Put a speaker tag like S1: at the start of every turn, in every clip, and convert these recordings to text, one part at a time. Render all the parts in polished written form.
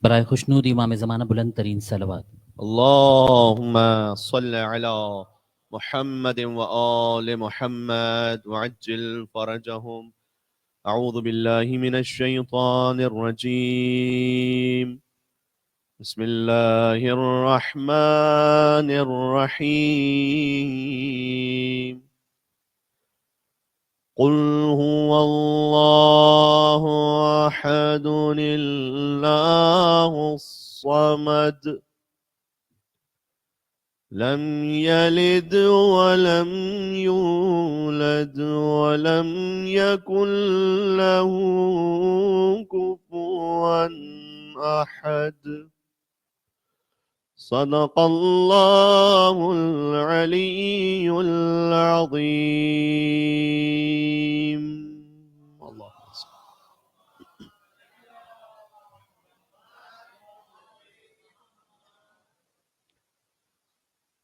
S1: برائے خوشنود امام زمانہ بلند ترین صلوات۔
S2: اللهم صل على محمد وآل محمد وعجل فرجهم. أعوذ بالله من الشيطان الرجيم. بسم الله الرحمن الرحيم. قل هو الله أحد الله الصمد لم يلد ولم يولد ولم يكن له كفوا أحد. صدق الله العلي العظيم. الله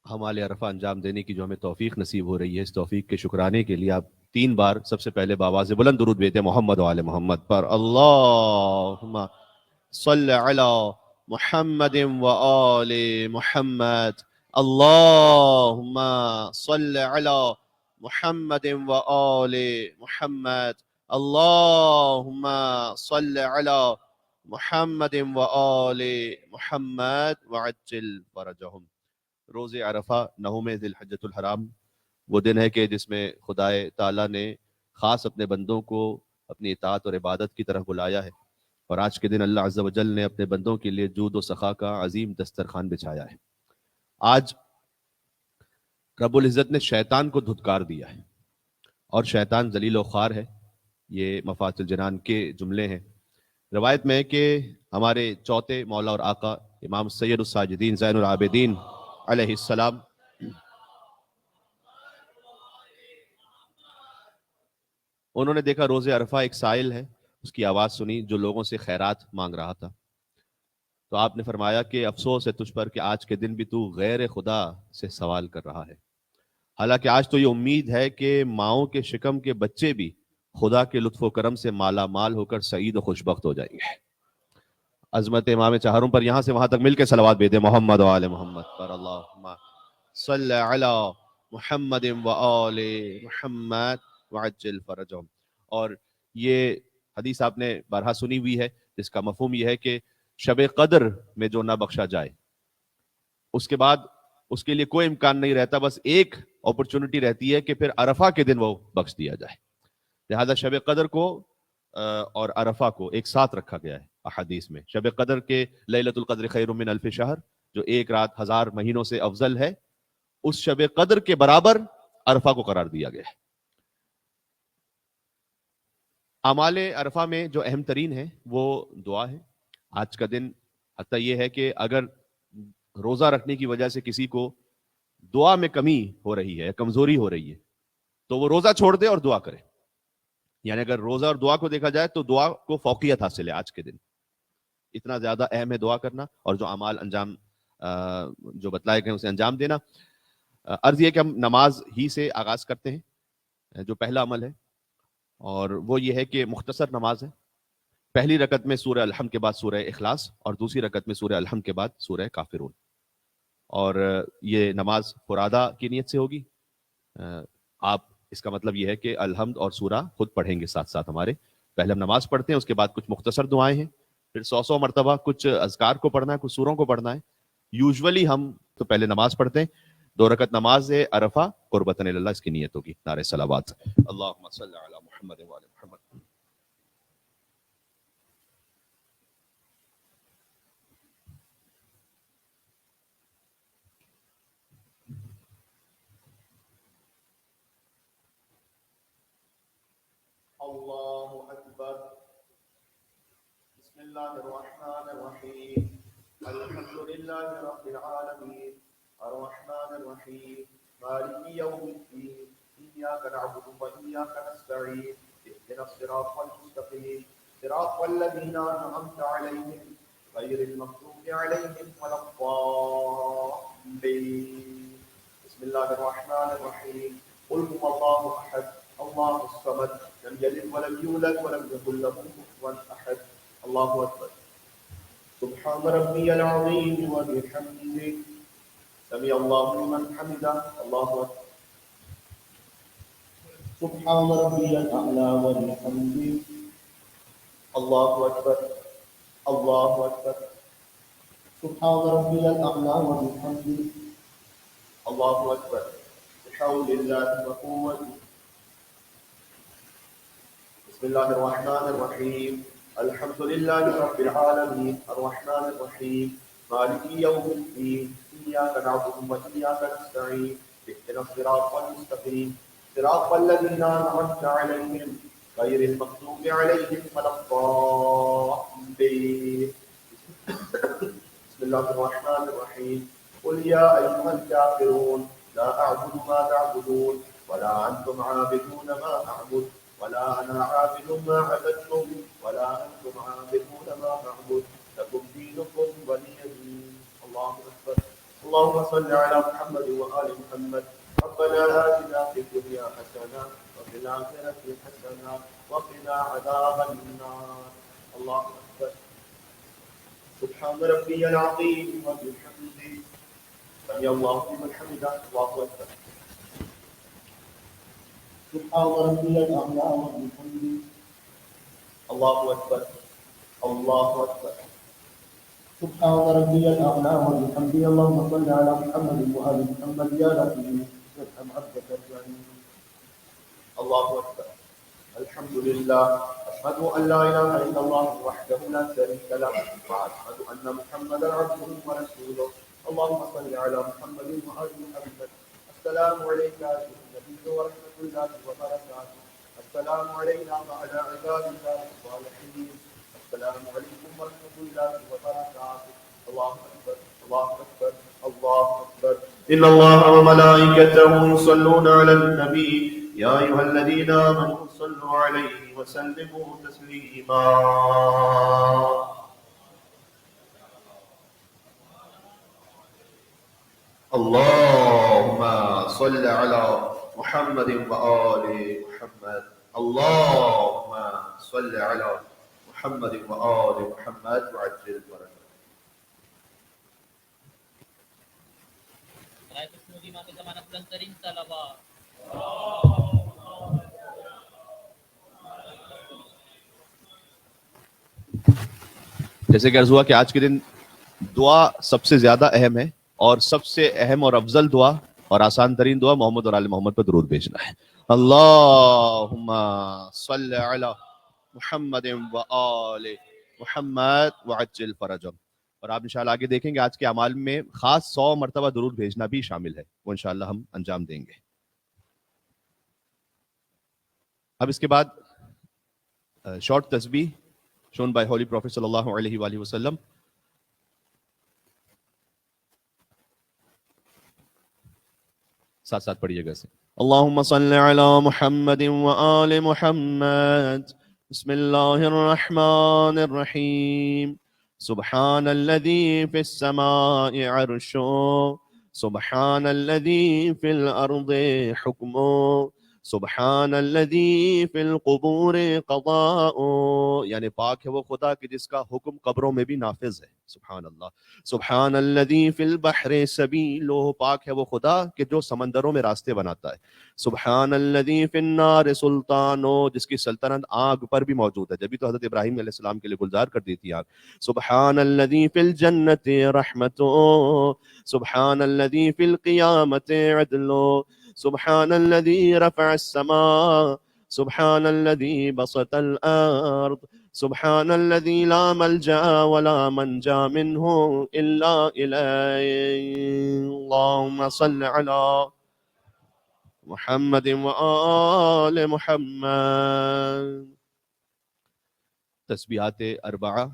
S2: ہمارے عرفہ انجام دینے کی جو ہمیں توفیق نصیب ہو رہی ہے، اس توفیق کے شکرانے کے لیے آپ 3 بار سب سے پہلے بآواز بلند درود بھیجتے ہیں محمد و آل محمد پر. اللہم صل علی محمد و آل محمد. اللہم صل علی محمد و آل محمد. اللہم صل علی محمد و آل محمد وعجل فرجہم. روز عرفہ 9 ذی الحجۃ الحرام وہ دن ہے کہ جس میں خدائے تعالیٰ نے خاص اپنے بندوں کو اپنی اطاعت اور عبادت کی طرف بلایا ہے، اور آج کے دن اللہ عز و جل نے اپنے بندوں کے لیے جود و سخا کا عظیم دسترخوان بچھایا ہے. آج رب العزت نے شیطان کو دھتکار دیا ہے، اور شیطان ذلیل و خوار ہے. یہ مفاتح الجنان کے جملے ہیں. روایت میں ہے کہ ہمارے چوتھے مولا اور آقا امام سید الساجدین زین العابدین علیہ السلام انہوں نے دیکھا روز عرفہ ایک سائل ہے، اس کی آواز سنی جو لوگوں سے خیرات مانگ رہا تھا. تو آپ نے فرمایا کہ افسوس ہے تجھ پر کہ آج کے دن بھی تو غیر خدا سے سوال کر رہا ہے، حالانکہ آج تو یہ امید ہے کہ ماؤں کے شکم کے بچے بھی خدا کے لطف و کرم سے مالا مال ہو کر سعید و خوشبخت ہو جائیں گے. عظمت امام چہاروں پر یہاں سے وہاں تک مل کے صلوات بھیجیں محمد و آل محمد پر. اللہم صل علی محمد و آل محمد وعجل فرجہم. اور یہ حدیث آپ نے بارہا سنی ہوئی ہے، جس کا مفہوم یہ ہے کہ شب قدر میں جو نہ بخشا جائے اس کے بعد اس کے لیے کوئی امکان نہیں رہتا، بس ایک اپرچونٹی رہتی ہے کہ پھر عرفہ کے دن وہ بخش دیا جائے. لہذا شب قدر کو اور عرفہ کو ایک ساتھ رکھا گیا ہے احادیث میں. شب قدر کے لیلۃ القدر خیر من الف شہر، جو ایک رات 1000 مہینوں سے افضل ہے، اس شب قدر کے برابر عرفہ کو قرار دیا گیا ہے. اعمال عرفہ میں جو اہم ترین ہے وہ دعا ہے. آج کا دن حتیٰ یہ ہے کہ اگر روزہ رکھنے کی وجہ سے کسی کو دعا میں کمی ہو رہی ہے، کمزوری ہو رہی ہے، تو وہ روزہ چھوڑ دے اور دعا کرے. یعنی اگر روزہ اور دعا کو دیکھا جائے تو دعا کو فوقیت حاصل ہے. آج کے دن اتنا زیادہ اہم ہے دعا کرنا، اور جو اعمال انجام جو بتلائے گئے اسے انجام دینا. عرض یہ کہ ہم نماز ہی سے آغاز کرتے ہیں. جو پہلا عمل ہے اور وہ یہ ہے کہ مختصر نماز ہے. پہلی رکعت میں سورہ الحمد کے بعد سورہ اخلاص، اور دوسری رکعت میں سورہ الحمد کے بعد سورہ کافرون. اور یہ نماز فرادہ کی نیت سے ہوگی. آپ اس کا مطلب یہ ہے کہ الحمد اور سورہ خود پڑھیں گے ساتھ ساتھ ہمارے. پہلے ہم نماز پڑھتے ہیں، اس کے بعد کچھ مختصر دعائیں ہیں، پھر 100 مرتبہ کچھ اذکار کو پڑھنا ہے، کچھ سوروں کو پڑھنا ہے. یوزولی ہم تو پہلے نماز پڑھتے ہیں. 2 رکعت نماز عرفہ قربتاً اللہ، اس کی نیت ہوگی. نعرہ صلوات. اللہم صل علی محمد و علی محمد. اللہ اکبر. بسم اللہ الرحمن الرحیم. الحمد للہ رب العالمین الرحمن الرحیم مالک یوم الدین ایاک نعبد و ایاک نستعین اهدنا الصراط المستقیم صراط الذین انعمت علیہم غیر المغضوب علیہم ولا الضالین. بسم اللہ الرحمن الرحیم. قل هو اللہ احد اللہ الصمد لم یلد ولم یولد ولم یکن له کفوا احد. اللہ اکبر. سبحان
S3: سبحان ربي العظيم وبحمده سمع الله لمن حمده الله أكبر سبحان ربي الأعلى وبحمده الله أكبر الله أكبر سبحان ربي الأعلى وبحمده الله أكبر بحول الله وقوته بسم الله الرحمن الرحيم الحمد لله رب العالمين الرحمن الرحيم مالك يوم الدين إياك نعبد وإياك نستعين اهدنا الصراط المستقيم صراط الذين أنعمت عليهم غير المغضوب عليهم ولا الضالين بسم الله الرحمن الرحيم قل يا أيها الكافرون لا أعبد ما تعبدون ولا أنتم عابدون ما أعبد ولا أنا عابد ما عبدتم ولا أنتم عابدون ما أعبد لكم دينكم ولي دين الله أكبر اللهم صل على محمد وآل محمد ربنا آتنا في الدنيا حسنة وفي الآخرة حسنة وقنا عذاب النار الله أكبر سبحان ربي العظيم وبحمده سمع الله لمن حمده الله أكبر سبحان ربي الأعلى وبحمده الله أكبر الله أكبر سبحان ربي الأعلى وبحمده اللهم صل على محمد وآل محمد يا ربي ارحم عبدك أجمعين الله أكبر الحمد لله أشهد أن لا إله إلا الله وحده لا شريك له وأشهد أن محمدا عبده ورسوله اللهم صل على محمد وآل محمد السلام عليك أيها النبي ورحمة الله وبركاته السلام علينا وعلى عباد الله الصالحين السلام عليكم ورحمة الله وبركاته الله أكبر الله أكبر الله أكبر إن الله وملائكته يصلون على النبي يا أيها الذين آمنوا صلوا عليه وسلموا تسليما اللهم صل على محمد وآل محمد اللهم صل على محمد وآل محمد وعجل فرجهم
S1: رائے کشنود امام زمانہ بلند ترین صلوات
S2: جیسے کہ عرض ہوا کہ آج کے دن دعا سب سے زیادہ اہم ہے اور سب سے اہم اور افضل دعا اور آسان ترین دعا محمد اور آل محمد پر درود بھیجنا ہے. اللہم صل علی محمد و آل محمد وعجل فرجهم. اور آپ انشاءاللہ آگے دیکھیں گے آج کے اعمال میں خاص 100 مرتبہ درود بھیجنا بھی شامل ہے، وہ انشاءاللہ ہم انجام دیں گے. اب اس کے بعد شارٹ تسبیح shown by Holy Prophet sallallahu alaihi wa sallam. ساتھ ساتھ پڑھیے گا اسے. اللہم صل علی محمد و آل محمد. بسم اللہ الرحمن الرحیم. سبحان الذي في السماء عرشه سبحان الذي في الأرض حكمه سبحان الذي في القبور قضاء. یعنی پاک ہے وہ خدا کہ جس کا حکم قبروں میں بھی نافذ ہے. سبحان اللہ. سبحان الذي في البحر سبيل. پاک ہے وہ خدا کہ جو سمندروں میں راستے بناتا ہے. سبحان الذي في النار سلطان. جس کی سلطنت آگ پر بھی موجود ہے، جبھی تو حضرت ابراہیم علیہ السلام کے لیے گلزار کر دی تھی آگ. سبحان الذي في الجنة رحمة. سبحان الذي في القيامة عدل. سبحان الذي رفع السماء. سبحان الذي بسط الأرض. سبحان الذي لا ملجأ ولا منجا منه إلا إليه. اللهم صل على محمد وآل محمد. تسبیحات اربعہ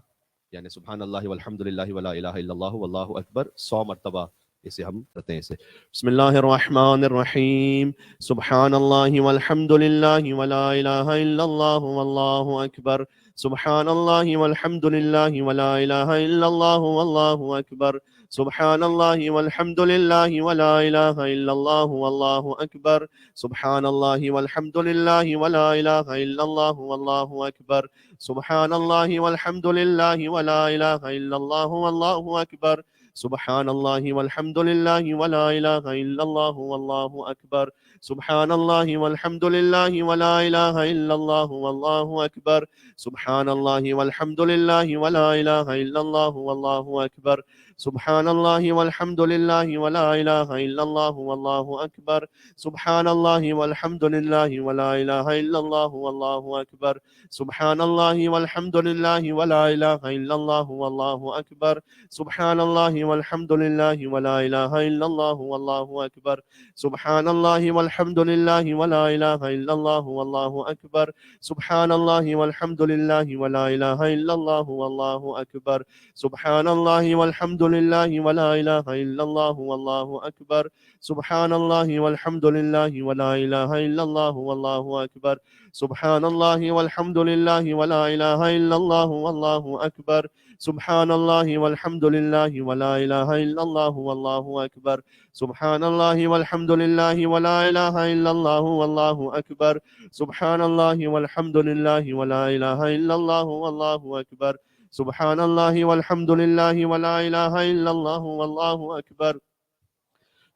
S2: یعنی سبحان اللہ والحمد للہ ولا الہ الا اللہ واللہ اکبر 100 مرتبہ اسے ہم کرتے ہیں. اسے بسم اللہ الرحمن الرحیم. سبحان اللہ والحمد للہ ولا الہ الا اللہ واللہ اکبر. سبحان الله والحمد لله ولا إله إلا الله والله أكبر سبحان الله والحمد لله ولا إله إلا الله والله أكبر سبحان الله والحمد لله ولا إله إلا الله والله أكبر سبحان الله والحمد لله ولا إله إلا الله والله أكبر سبحان الله والحمد لله ولا إله إلا الله والله أكبر سبحان الله والحمد لله ولا إله إلا الله والله أكبر سبحان الله والحمد لله ولا إله إلا الله والله أكبر سبحان الله والحمد لله ولا إله إلا الله والله أكبر سبحان الله والحمد لله ولا إله إلا الله والله أكبر سبحان الله والحمد لله ولا إله إلا الله والله أكبر سبحان الله والحمد لله ولا إله إلا الله والله أكبر سبحان الله والحمد لله ولا إله إلا الله والله أكبر سبحان الله والحمد لله ولا إله إلا الله والله أكبر سبحان الله والحمد لله ولا إله إلا الله والله أكبر سبحان الله والحمد لله ولا إله إلا الله والله أكبر سبحان الله والحمد لله ولا إله إلا الله والله أكبر سبحان الله والحمد لله ولا إله إلا الله والله أكبر سبحان الله والحمد لله ولا إله إلا الله والله أكبر سبحان الله والحمد لله ولا إله إلا الله والله أكبر سبحان الله والحمد لله ولا إله إلا الله والله أكبر سبحان الله والحمد لله ولا إله إلا الله والله أكبر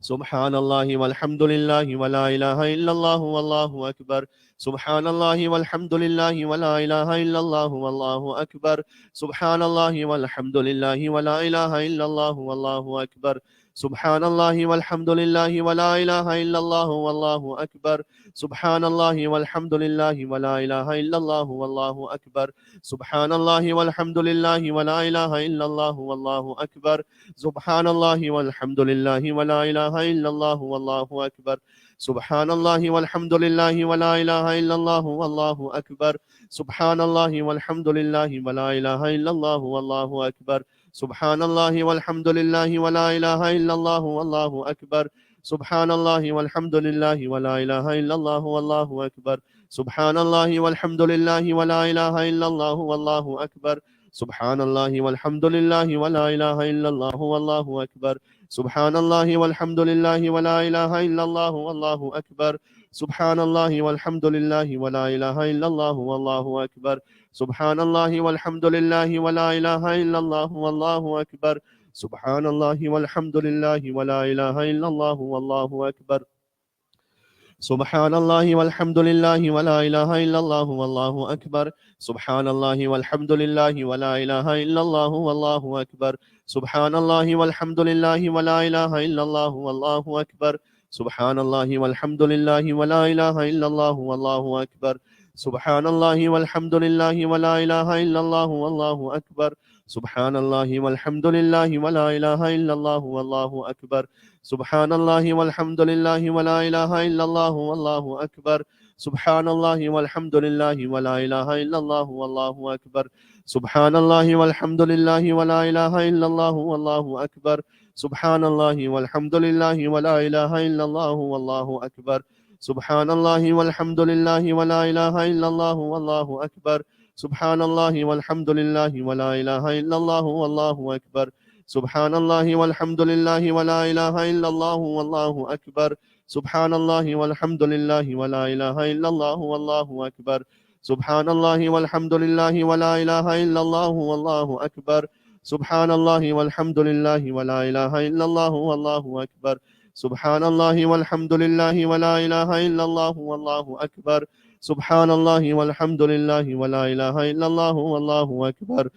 S2: سبحان الله والحمد لله ولا إله إلا الله والله أكبر سبحان الله والحمد لله ولا إله إلا الله والله أكبر سبحان الله والحمد لله ولا إله إلا الله والله أكبر سبحان الله والحمد لله ولا إله إلا الله والله أكبر سبحان الله والحمد لله ولا إله إلا الله والله أكبر سبحان الله والحمد لله ولا إله إلا الله والله أكبر سبحان الله والحمد لله ولا إله إلا الله والله أكبر سبحان الله والحمد لله ولا إله إلا الله والله أكبر سبحان الله والحمد لله ولا إله إلا الله والله أكبر سبحان الله والحمد لله ولا إله إلا الله والله أكبر سبحان الله والحمد لله ولا إله إلا الله والله أكبر سبحان الله والحمد لله ولا إله إلا الله والله أكبر سبحان الله والحمد لله ولا إله إلا الله والله أكبر سبحان الله والحمد لله ولا إله إلا الله والله أكبر سبحان الله والحمد لله ولا إله إلا الله والله أكبر سبحان الله والحمد لله ولا إله إلا الله والله أكبر سبحان الله والحمد لله ولا إله إلا الله والله أكبر سبحان الله والحمد لله ولا إله إلا الله والله أكبر سبحان الله والحمد لله ولا إله إلا الله والله أكبر سبحان الله والحمد لله ولا إله إلا الله والله أكبر سبحان الله والحمد لله ولا إله إلا الله والله أكبر سبحان الله والحمد لله ولا إله إلا الله والله أكبر سبحان الله والحمد لله ولا إله إلا الله والله أكبر سبحان الله والحمد لله ولا إله إلا الله والله أكبر سبحان الله والحمد لله ولا إله إلا الله والله أكبر سبحان الله والحمد لله ولا إله إلا الله والله أكبر سبحان الله والحمد لله ولا إله إلا الله والله أكبر سبحان الله والحمد لله ولا إله إلا الله والله أكبر سبحان الله والحمد لله ولا إله إلا الله والله أكبر سبحان الله والحمد لله ولا إله إلا الله والله أكبر سبحان الله والحمد لله ولا إله إلا الله والله أكبر سبحان الله والحمد لله ولا إله إلا الله والله أكبر سبحان الله والحمد لله ولا إله إلا الله والله أكبر سبحان الله والحمد لله ولا إله إلا الله والله أكبر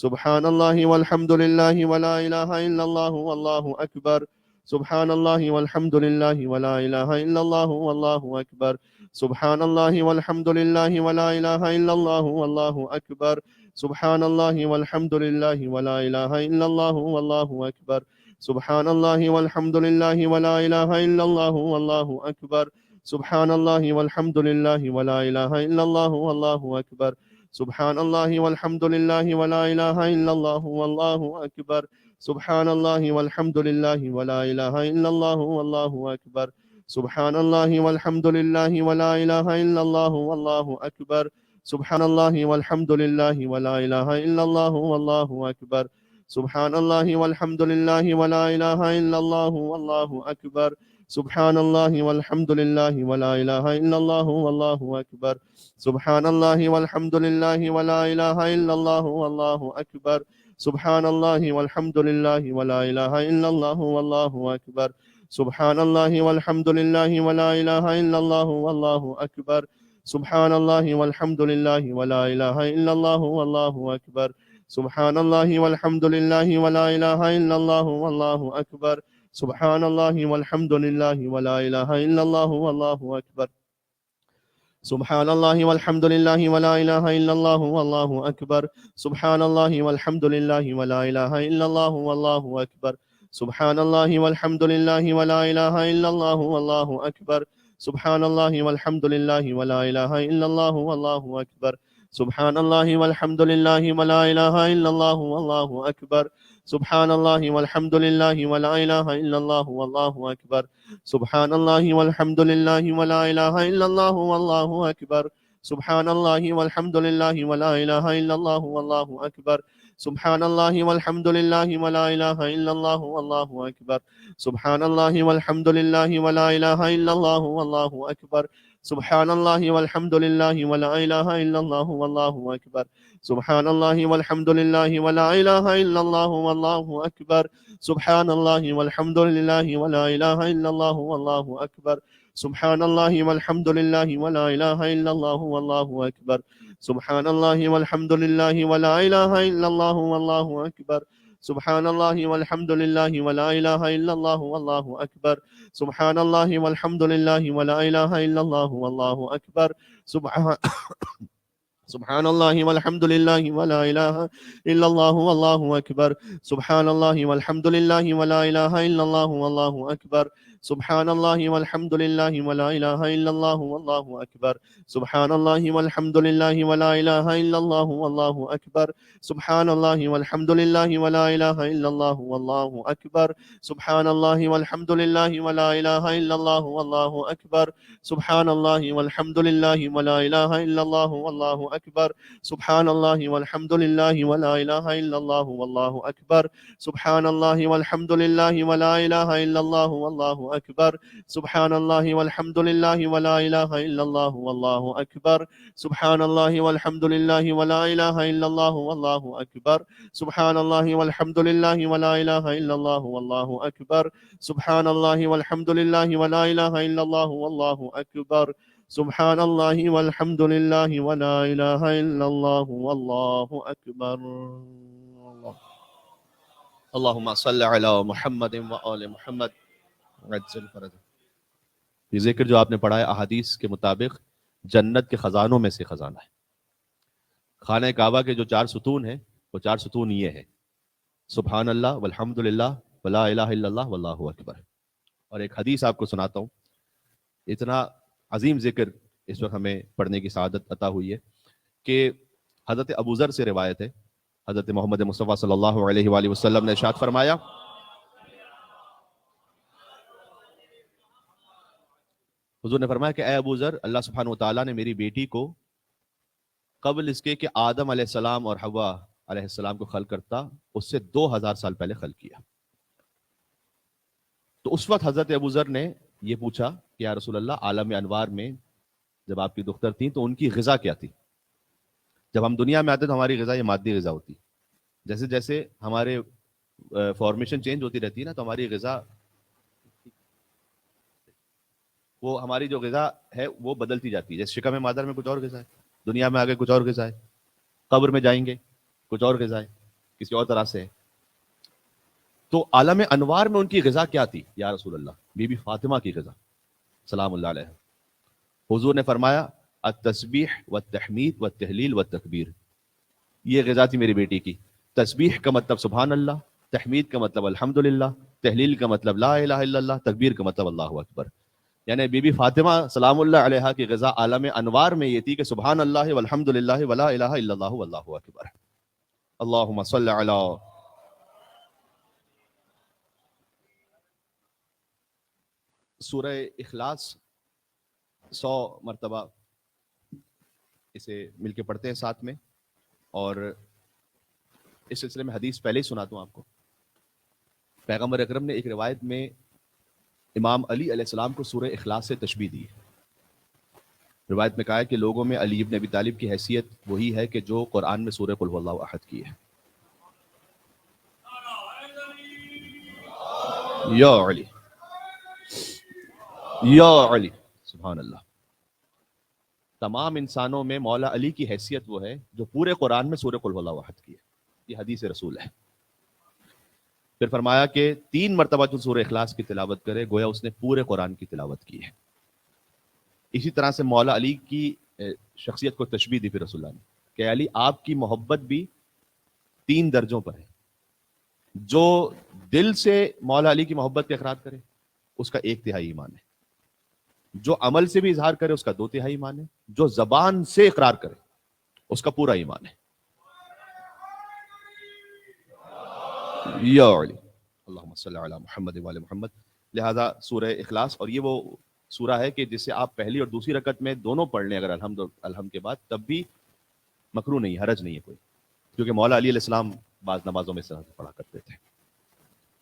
S2: سبحان الله والحمد لله ولا إله إلا الله والله أكبر سبحان الله والحمد لله ولا إله إلا الله والله أكبر سبحان الله والحمد لله ولا إله إلا الله والله أكبر سبحان الله والحمد لله ولا إله إلا الله والله أكبر سبحان الله والحمد لله ولا إله إلا الله والله أكبر سبحان الله والحمد لله ولا إله إلا الله والله أكبر سبحان الله والحمد لله ولا إله إلا الله والله أكبر سبحان الله والحمد لله ولا إله إلا الله والله أكبر سبحان الله والحمد لله ولا إله إلا الله والله أكبر سبحان اللہ والحمد للہ ولا الہ الا اللہ واللہ اکبر سبحان اللہ والحمد للہ ولا الہ الا اللہ واللہ اکبر سبحان اللہ والحمد للہ ولا الہ الا اللہ واللہ اکبر سبحان اللہ والحمد للہ ولا الہ الا اللہ واللہ اکبر سبحان اللہ والحمد للہ ولا الہ الا اللہ واللہ اکبر سبحان اللہ والحمد للہ ولا الہ الا اللہ واللہ اکبر سبحان اللہ والحمد للہ ولا الہ الا اللہ واللہ اکبر سبحان اللہ والحمد للہ ولا الہ الا اللہ واللہ اکبر سبحان اللہ والحمد للہ ولا الہ الا اللہ واللہ اکبر سبحان اللہ والحمد للہ ولا الہ الا اللہ واللہ اکبر سبحان اللہ والحمد للہ ولا الہ الا اللہ واللہ اکبر سبحان اللہ والحمد للہ ولا الہ الا اللہ واللہ اکبر سبحان اللہ والحمد للہ ولا الہ الا اللہ واللہ اکبر سبحان اللہ والحمد للہ ولا الہ الا اللہ واللہ اکبر سبحان اللہ والحمد للہ ولا الہ الا اللہ واللہ اکبر سبحان اللہ والحمد للہ ولا الہ الا اللہ واللہ اکبر سبحان اللہ والحمد للہ ولا الہ الا اللہ واللہ اکبر سبحان اللہ والحمد للہ ولا الہ الا اللہ واللہ اکبر سبحان اللہ والحمد للہ ولا الہ الا اللہ واللہ اکبر سبحان اللہ والحمد للہ ولا الہ الا اللہ واللہ اکبر سبحان اللہ والحمد للہ ولا الہ الا اللہ واللہ اکبر سبحان اللہ والحمد للہ ولا الہ الا اللہ واللہ اکبر سبحان اللہ والحمد للہ ولا الہ الا اللہ واللہ اکبر سبحان اللہ والحمد للہ ولا الہ الا اللہ واللہ اکبر سبحان اللہ والحمد للہ ولا الہ الا اللہ واللہ اکبر سبحان اللہ والحمد للہ ولا الہ الا اللہ واللہ اکبر سبحان اللہ والحمد للہ ولا الہ الا اللہ واللہ اکبر سبحان اللہ والحمد للہ ولا الہ الا اللہ واللہ اکبر سبحان اللہ والحمد للہ ولا الہ الا اللہ واللہ اکبر سبحان اللہ والحمد للہ ولا الہ الا اللہ واللہ اکبر سبحان اللہ والحمد للہ ولا الہ الا اللہ واللہ اکبر سبحان اللہ والحمد للہ ولا الہ الا اللہ واللہ اکبر سبحان اللہ والحمد للہ ولا الہ الا اللہ واللہ اکبر سبحان اللہ والحمد للہ ولا الہ الا اللہ واللہ اکبر سبحان اللہ والحمد للہ ولا الہ الا اللہ واللہ اکبر سبحان اللہ والحمد للہ ولا الہ الا اللہ واللہ اکبر سبحان اللہ والحمد للہ ولا الہ الا اللہ واللہ اکبر سبحان اللہ والحمد للہ ولا الہ الا اللہ واللہ اکبر سبحان اللہ والحمد للہ ولا الہ الا اللہ واللہ اکبر سبحان اللہ والحمد للہ ولا الہ الا اللہ واللہ اکبر اللہم صل علی محمد وآل محمد عجل فرجہ. یہ ذکر جو آپ نے پڑھا ہے احادیث کے مطابق جنت کے خزانوں میں سے خزانہ ہے. خانہ کعبہ کے جو 4 ستون ہیں وہ 4 ستون یہ ہیں: سبحان اللہ والحمد للہ ولا الہ الا اللہ واللہ اکبر. اور ایک حدیث آپ کو سناتا ہوں. اتنا عظیم ذکر اس وقت ہمیں پڑھنے کی سعادت عطا ہوئی ہے کہ حضرت ابو ذر سے روایت ہے. حضرت محمد مصطفیٰ صلی اللہ علیہ وآلہ وسلم نے ارشاد فرمایا، حضور نے فرمایا کہ اے ابو ذر، اللہ سبحانہ وتعالیٰ نے میری بیٹی کو قبل اس کے کہ آدم علیہ السلام اور حوا علیہ السلام کو خلق کرتا اس سے 2000 سال پہلے خلق کیا. تو اس وقت حضرت ابو ذر نے یہ پوچھا کہ یا رسول اللہ، عالم انوار میں جب آپ کی دختر تھیں تو ان کی غذا کیا تھی؟ جب ہم دنیا میں آتے تو ہماری غذا یہ مادی غذا ہوتی، جیسے جیسے ہمارے فارمیشن چینج ہوتی رہتی ہے نا، تو ہماری غذا، وہ ہماری جو غذا ہے وہ بدلتی جاتی ہے. جیسے شکم مادر میں کچھ اور غذا ہے، دنیا میں آگے کچھ اور غذا ہے، قبر میں جائیں گے کچھ اور غذا ہے، کسی اور طرح سے ہے. تو عالم انوار میں ان کی غذا کیا تھی یا رسول اللہ؟ بی بی فاطمہ کی غذا سلام اللہ علیہ. حضور نے فرمایا التسبیح والتحمید والتہلیل والتکبیر. یہ غذا تھی میری بیٹی کی. تسبیح کا مطلب سبحان اللہ، تحمید کا مطلب الحمدللہ، تہلیل کا مطلب لا الہ الا اللہ، تکبیر کا مطلب اللہ اکبر. یعنی بی بی فاطمہ سلام اللہ علیہا کی غذا عالم انوار میں یہ تھی کہ سبحان اللہ والحمدللہ ولا الہ الا اللہ واللہ اکبر. اللہم صل علی سورہ اخلاص 100 مرتبہ اسے مل کے پڑھتے ہیں ساتھ میں. اور اس سلسلے میں حدیث پہلے ہی سناتا ہوں آپ کو. پیغمبر اکرم نے ایک روایت میں امام علی علیہ السلام کو سورہ اخلاص سے تشبیہ دی ہے. روایت میں کہا ہے کہ لوگوں میں علی ابن ابی طالب کی حیثیت وہی ہے کہ جو قرآن میں سورہ قل هو اللہ احد کی ہے. یا علی یا علی سبحان اللہ. تمام انسانوں میں مولا علی کی حیثیت وہ ہے جو پورے قرآن میں سورہ قل هو اللہ احد کی ہے. یہ حدیث رسول ہے. پھر فرمایا کہ 3 مرتبہ جو سورہ اخلاص کی تلاوت کرے گویا اس نے پورے قرآن کی تلاوت کی ہے. اسی طرح سے مولا علی کی شخصیت کو تشبیہ دی پھر رسول اللہ نے کہ علی آپ کی محبت بھی 3 درجوں پر ہے. جو دل سے مولا علی کی محبت کا اقرار کرے اس کا 1/3 ایمان ہے. جو عمل سے بھی اظہار کرے اس کا 2/3 ایمان ہے. جو زبان سے اقرار کرے اس کا پورا ایمان ہے. یا علی اللہم صلی علی محمد وعلی محمد. لہذا سورہ اخلاص، اور یہ وہ سورہ ہے کہ جسے آپ پہلی اور دوسری رکعت میں دونوں پڑھ لیں اگر الحمد کے بعد، تب بھی مکروہ نہیں، حرج نہیں ہے کوئی، کیونکہ مولا علی علیہ السلام بعض نمازوں میں اس طرح سے پڑھا کرتے تھے.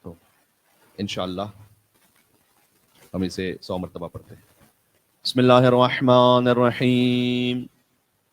S2: تو انشاءاللہ ہم اسے 100 مرتبہ پڑھتے ہیں. بسم اللہ الرحمن الرحیم.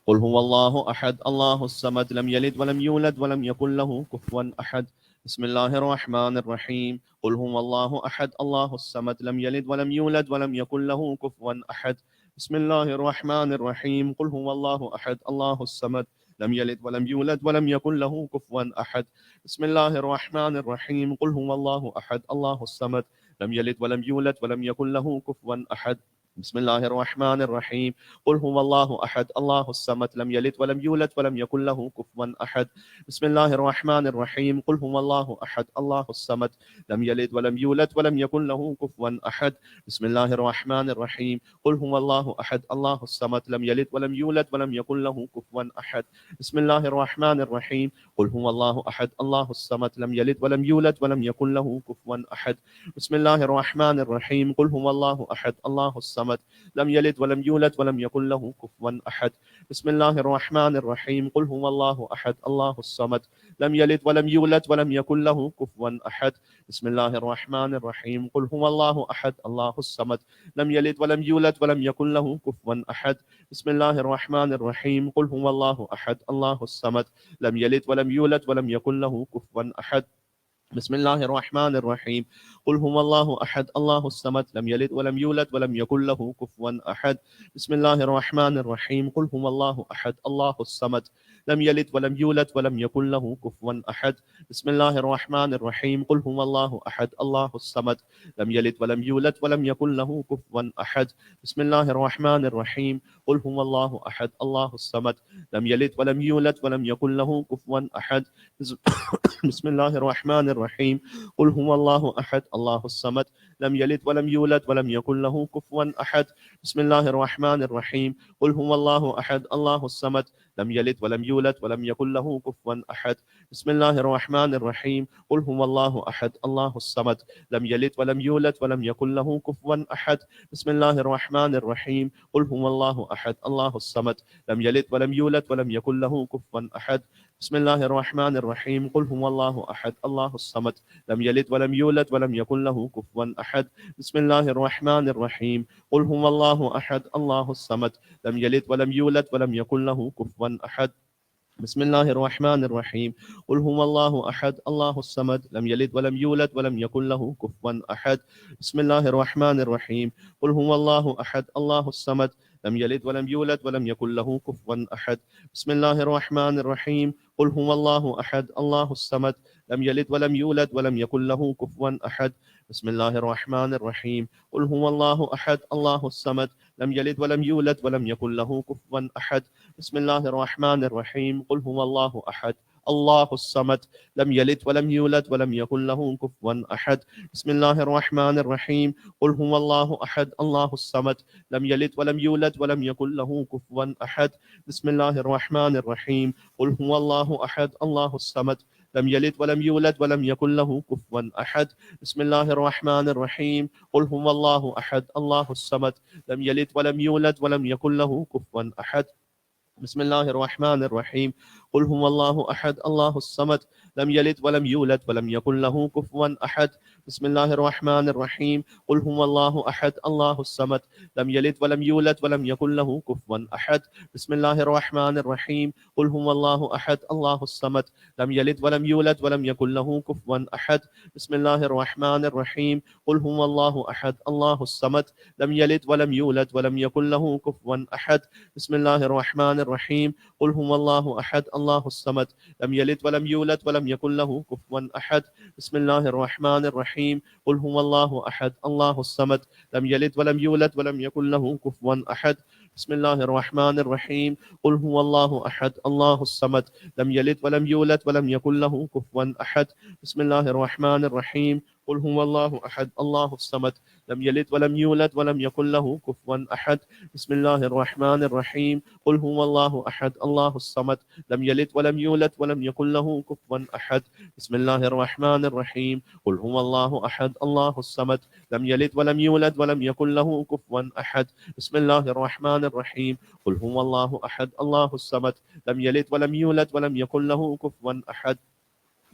S2: قل هو اللہ احد اللہ الصمد لم یلد ولم یولد ولم یکن له کفوا احد. بسم اللہ الرحمن الرحیم. قل هو اللہ احد اللہ الصمد لم یلد ولم یولد ولم یکن له کفوا احد. بسم اللہ الرحمن الرحیم. قل هو اللہ احد اللہ الصمد لم یلد ولم یولد ولم یکن له کفوا احد. بسم اللہ الرحمن الرحیم. قل هو اللہ احد اللہ الصمد لم یلد ولم یولد ولم یکن له کفوا احد. بسم اللہ الرحمن الرحیم. قل هو اللہ احد اللہ الصمد لم یلد ولم یولد ولم یکن له کفوا احد. بسم اللہ الرحمن الرحیم. قل هو اللہ احد اللہ الصمد لم یلد ولم یولد ولم یکن له کفوا احد. بسم اللہ الرحمن الرحیم. قل هو اللہ احد اللہ الصمد لم یلد ولم یولد ولم یکن له کفوا احد. بسم اللہ الرحمن الرحیم. قل هو اللہ احد اللہ الصمد لم یلد ولم یولد ولم یکن له کفوا احد. بسم اللہ الرحمن الرحیم. قل هو اللہ احد اللہ الصمد لم يلد ولم يولد ولم يكن له كفوا أحد. بسم الله الرحمن الرحيم. قل هو الله أحد الله الصمد لم يلد ولم يولد ولم يكن له كفوا أحد. بسم الله الرحمن الرحيم. قل هو الله أحد الله الصمد لم يلد ولم يولد ولم يكن له كفوا أحد. بسم الله الرحمن الرحيم. قل هو الله أحد الله الصمد لم يلد ولم يولد ولم يكن له كفوا أحد. بسم اللہ الرحمن الرحیم. قل هو اللہ احد اللہ الصمد لم یلد ولم یولد ولم یکن له کفوا احد. بسم اللہ الرحمن الرحیم. قل هو اللہ احد اللہ الصمد لم یلد ولم یولد ولم یکن له کفوا احد. بسم اللہ الرحمن الرحیم. قل هو اللہ احد اللہ الصمد لم یلد ولم یولد ولم یکن له کفوا احد. بسم اللہ الرحمن الرحیم. قل هو اللہ احد اللہ الصمد لم یلد ولم یولد ولم یکن له کفوا احد. بسم اللہ الرحمن الرحیم. قل هو اللہ احد اللہ الصمد لم یلد ولم یولد ولم یکن له کفوا احد. بسم اللہ الرحمن الرحیم. قل هو اللہ احد اللہ الصمد لم یلد ولم یولد ولم یکن له کفوا احد. بسم اللہ الرحمن الرحیم. قل هو اللہ احد اللہ الصمد لم یلد ولم یولد ولم یکن له کفوا احد. بسم اللہ الرحمن الرحیم. قل هو اللہ احد اللہ الصمد لم یلد ولم یولد ولم یکن له کفوا احد. بسم اللہ الرحمن الرحیم. قل هو اللہ احد اللہ الصمد لم یلد ولم یولد ولم یکن له کفوا احد. بسم اللہ الرحمن الرحیم. قل هو اللہ احد اللہ الصمد لم یلد ولم یولد ولم یکن له کفوا احد. بسم اللہ الرحمن الرحیم. قل هو اللہ احد اللہ الصمد لم یلد ولم یولد ولم یکن له کفوا احد. بسم اللہ الرحمن الرحیم. قل هو اللہ احد اللہ الصمد لم یلد ولم یولد ولم یکن له کفوا احد. بسم اللہ الرحمن الرحیم. قل هو اللہ احد اللہ الصمد لم یلد ولم یولد ولم یکن له کفوا احد. بسم اللہ الرحمن الرحیم. قل هو اللہ احد اللہ الصمد لم یلد ولم یولد ولم یکن له کفوا احد. بسم اللہ الرحمن الرحیم. قل هو اللہ احد اللہ الصمد لم یلد ولم یولد ولم یکن له کفوا احد. بسم اللہ الرحمن الرحیم. قل هو اللہ احد اللہ الصمد لم یلد ولم یولد ولم یکن له کفوا احد. بسم اللہ الرحمن الرحیم. قل هو اللہ احد اللہ الصمد لم یلد ولم یولد ولم یکن له کفوا احد. بسم اللہ الرحمن الرحیم. قل هو اللہ احد اللہ الصمد لم یلد ولم یولد ولم یکن له کفوا احد. بسم الله الرحمن الرحيم قل هو الله أحد الله الصمد لم يلد ولم يولد ولم يكن له كفوا أحد بسم الله الرحمن الرحيم قل هو الله أحد الله الصمد لم يلد ولم يولد ولم يكن له كفوا أحد بسم الله الرحمن الرحيم قل هو الله أحد الله الصمد لم يلد ولم يولد ولم يكن له كفوا أحد بسم الله الرحمن الرحيم قل هو الله أحد الله الصمد لم يلد ولم يولد ولم يكن له كفوا أحد بسم الله الرحمن الرحيم قل هو الله أحد الله الصمد لم يلد ولم يولد ولم يكن له كفوا أحد بسم الله الرحمن الرحيم قل هو الله أحد الله الصمد لم يلد ولم يولد ولم يكن له كفوا أحد بسم الله الرحمن الرحيم قل هو الله أحد الله الصمد لم يلد ولم يولد ولم يكن له كفوا أحد بسم الله الرحمن الرحيم قل هو الله أحد الله الصمد لم يلد ولم يولد ولم يكن له كفوا أحد بسم الله الرحمن الرحيم قل هو الله أحد الله الصمد لم يلد ولم يولد ولم يكن له كفوا أحد بسم الله الرحمن الرحيم قل هو الله أحد الله الصمد لم يلد ولم يولد ولم يكن له كفوا أحد بسم الله الرحمن الرحيم قل هو الله أحد الله الصمد لم يلد ولم يولد ولم يكن له كفوا أحد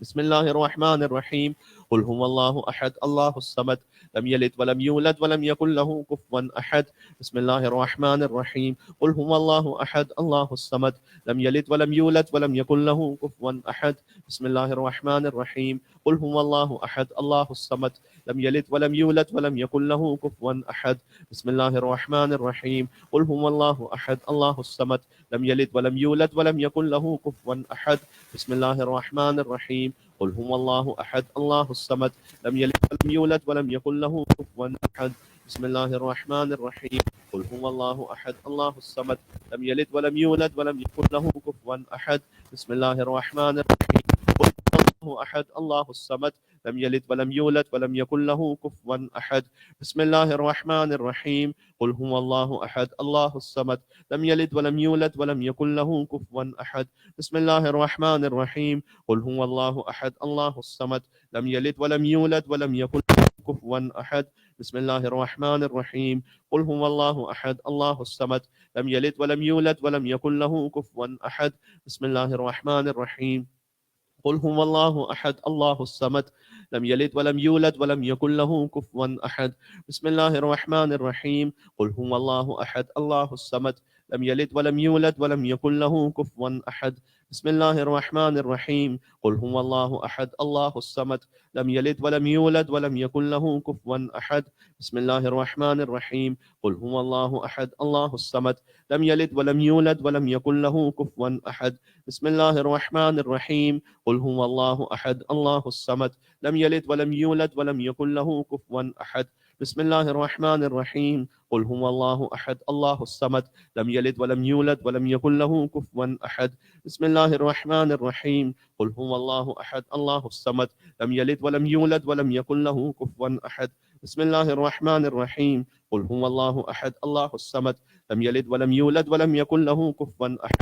S2: بسم الله الرحمن الرحيم قل هو الله أحد الله الصمد لم يلد ولم يولد ولم يكن له كفوا أحد بسم الله الرحمن الرحيم قل هو الله أحد الله الصمد لم يلد ولم يولد ولم يكن له كفوا أحد بسم الله الرحمن الرحيم قل هو الله أحد الله الصمد لم يلد ولم يولد ولم يكن له كفوا أحد بسم الله الرحمن الرحيم قل هو الله أحد الله الصمد لم يلد ولم يولد ولم يكن له كفوا أحد بسم الله الرحمن الرحيم قل هو الله أحد الله الصمد لم يلد ولم يولد ولم يكن له كفوا أحد بسم الله الرحمن الرحيم قل هو الله أحد الله الصمد لم يلد ولم يولد ولم يكن له كفوا أحد بسم الله الرحمن الرحيم قل هو الله أحد الله الصمد لم يلد ولم يولد ولم يكن له كفوا أحد بسم الله الرحمن الرحيم قل هو الله أحد الله الصمد لم يلد ولم يولد ولم يكن له كفوا أحد بسم الله الرحمن الرحيم قل هو الله أحد الله الصمد لم يلد ولم يولد ولم يكن له كفوا أحد بسم الله الرحمن الرحيم قل هو الله أحد الله الصمد لم يلد ولم يولد ولم يكن له كفوا أحد بسم الله الرحمن الرحيم قل هو الله أحد الله الصمد لم يلد ولم يولد ولم يكن له كفوا أحد بسم الله الرحمن الرحيم قل هو الله أحد الله الصمد لم يلد ولم يولد ولم يكن له كفوا أحد بسم الله الرحمن الرحيم قل هو الله أحد الله الصمد لم يلد ولم يولد ولم يكن له كفوا أحد بسم الله الرحمن الرحيم قل هو الله أحد الله الصمد لم يلد ولم يولد ولم يكن له كفوا أحد بسم الله الرحمن الرحيم قل هو الله أحد الله الصمد لم يلد ولم يولد ولم يكن له كفوا أحد بسم الله الرحمن الرحيم قل هو الله أحد الله الصمد لم يلد ولم يولد ولم يكن له كفوا أحد بسم الله الرحمن الرحيم قل هو الله أحد الله الصمد لم يلد ولم يولد ولم يكن له كفوا أحد بسم الله الرحمن الرحيم قل هو الله أحد الله الصمد لم يلد ولم يولد ولم يكن له كفوا أحد بسم الله الرحمن الرحيم قل هو الله أحد الله الصمد لم يلد ولم يولد ولم يكن له كفوا أحد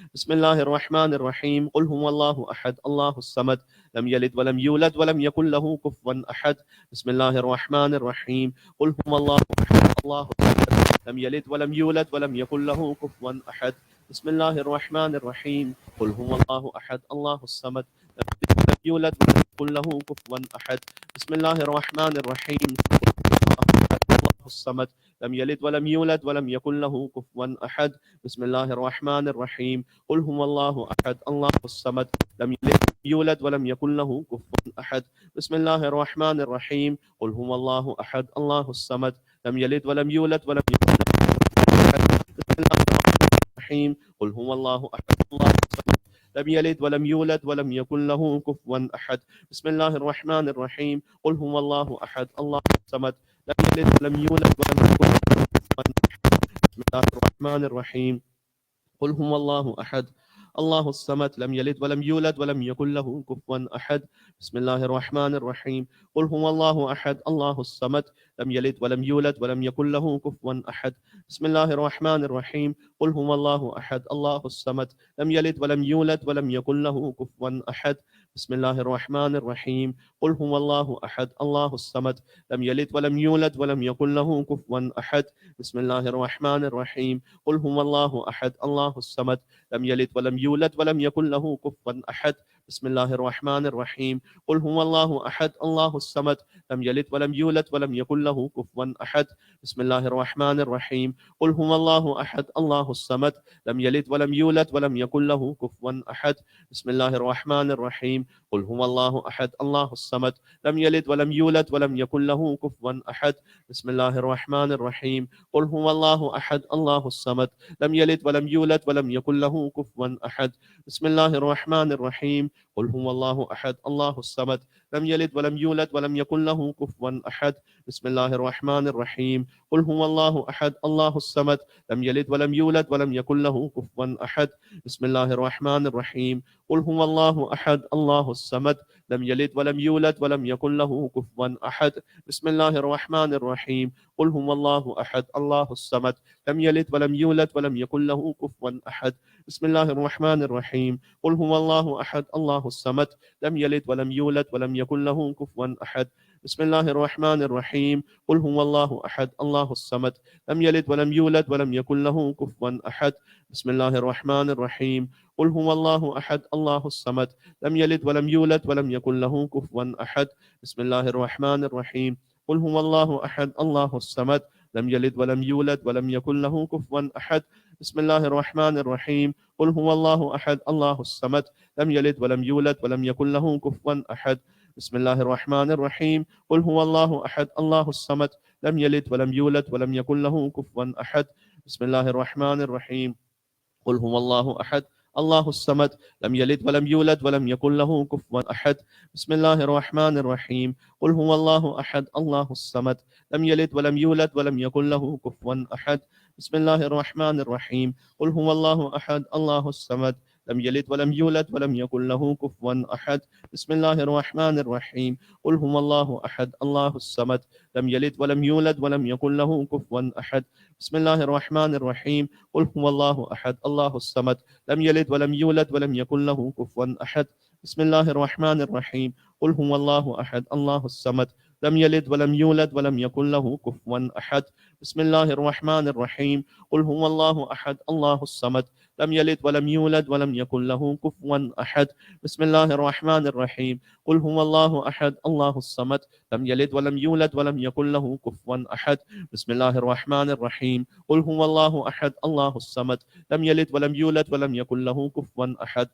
S2: بسم الله الرحمن الرحيم قل هو الله أحد الله الصمد لم يلد ولم يولد ولم يكن له كفوا أحد بسم الله الرحمن الرحيم قل هو الله أحد الله الصمد لم يلد ولم يولد ولم يكن له كفوا أحد بسم الله الرحمن الرحيم قل هو الله أحد الله الصمد لم يلد ولم يولد ولم يكن له كفوا أحد بسم الله الرحمن الرحيم الله الصمد لم يلد ولم يولد ولم يكن له كفوا أحد بسم الله الرحمن الرحيم قل هو الله أحد الله الصمد لم يلد ولم يولد ولم يكن له كفوا أحد بسم الله الرحمن الرحيم قل هو الله أحد الله الصمد لم يلد ولم يولد ولم يكن له كفوا أحد بسم الله الرحمن الرحيم قل هو الله أحد الله الصمد لم يلد ولم يولد ولم يكن له كفوا أحد بسم الله الرحمن الرحيم قل هو الله أحد الله الصمد لم يلد ولم يولد ولم يكن له كفوا أحد بسم الله الرحمن الرحيم قل هو الله أحد الله الصمد لم يلد ولم يولد ولم يكن له كفوا أحد بسم الله الرحمن الرحيم قل هو الله أحد الله الصمد لم يلد ولم يولد ولم يكن له كفوا أحد بسم الله الرحمن الرحيم قل هو الله أحد الله الصمد لم يلد ولم يولد ولم يكن له كفوا أحد بسم الله الرحمن الرحيم قل هو الله أحد الله الصمد لم يلد ولم يولد ولم يكن له كفوا أحد بسم الله الرحمن الرحيم قل هو الله أحد الله الصمد لم يلد ولم يولد ولم يكن له كفوا أحد بسم الله الرحمن الرحيم قل هو الله أحد الله الصمد لم يلد ولم يولد ولم يكن له كفوا أحد بسم الله الرحمن الرحيم قل هو الله أحد الله الصمد لم يلد ولم يولد ولم يكن له كفوا أحد بسم الله الرحمن الرحيم قل هو الله أحد الله الصمد لم يلد ولم يولد ولم يكن له كفوا أحد بسم الله الرحمن الرحيم قل هو الله أحد الله الصمد لم يلد ولم يولد ولم يكن له كفوا أحد بسم الله الرحمن الرحيم قل هو الله أحد الله الصمد لم يلد ولم يولد ولم يكن له كفوا أحد بسم الله الرحمن الرحيم قل هو الله أحد الله الصمد لم يلد ولم يولد ولم يكن له كفوا أحد بسم الله الرحمن الرحيم قل هو الله أحد الله الصمد لم يلد ولم يولد ولم يكن له كفوا أحد بسم الله الرحمن الرحيم قل هو الله أحد الله الصمد لم يلد ولم يولد ولم يكن له كفوا أحد بسم الله الرحمن الرحيم قل هو الله أحد الله الصمد لم يلد ولم يولد ولم يكن له كفوا أحد بسم الله الرحمن الرحيم قل هو الله أحد الله الصمد لم يلد ولم يولد ولم يكن له كفوا أحد بسم الله الرحمن الرحيم قل هو الله أحد الله الصمد لم يلد ولم يولد ولم يكن له كفوا أحد بسم الله الرحمن الرحيم قل هو الله أحد الله الصمد لم يلد ولم يولد ولم يكن له كفوا أحد بسم الله الرحمن الرحيم قل هو الله أحد الله الصمد لم يلد ولم يولد ولم يكن له كفوا أحد بسم الله الرحمن الرحيم قل هو الله أحد الله الصمد لم يلد ولم يولد ولم يكن له كفوا أحد بسم الله الرحمن الرحيم قل هو الله أحد الله الصمد لم يلد ولم يولد ولم يكن له كفوا أحد بسم الله الرحمن الرحيم قل هو الله أحد الله الصمد لم يلد ولم يولد ولم يكن له كفوا أحد بسم الله الرحمن الرحيم قل هو الله أحد الله الصمد لم يلد ولم يولد ولم يكن له كفوا أحد بسم الله الرحمن الرحيم قل هو الله أحد الله الصمد لم يلد ولم يولد ولم يكن له كفوا أحد بسم الله الرحمن الرحيم قل هو الله أحد الله الصمد لم يلد ولم يولد ولم يكن له كفوا أحد بسم الله الرحمن الرحيم قل هو الله أحد الله الصمد لم يلد ولم يولد ولم يكن له كفوا أحد بسم الله الرحمن الرحيم قل هو الله أحد الله الصمد لم يلد ولم يولد ولم يكن له كفوا أحد بسم الله الرحمن الرحيم قل هو الله أحد الله الصمد لم يلد ولم يولد ولم يكن له كفوا أحد بسم الله الرحمن الرحيم قل هو الله أحد الله الصمد لم يلد ولم يولد ولم يكن له كفوا أحد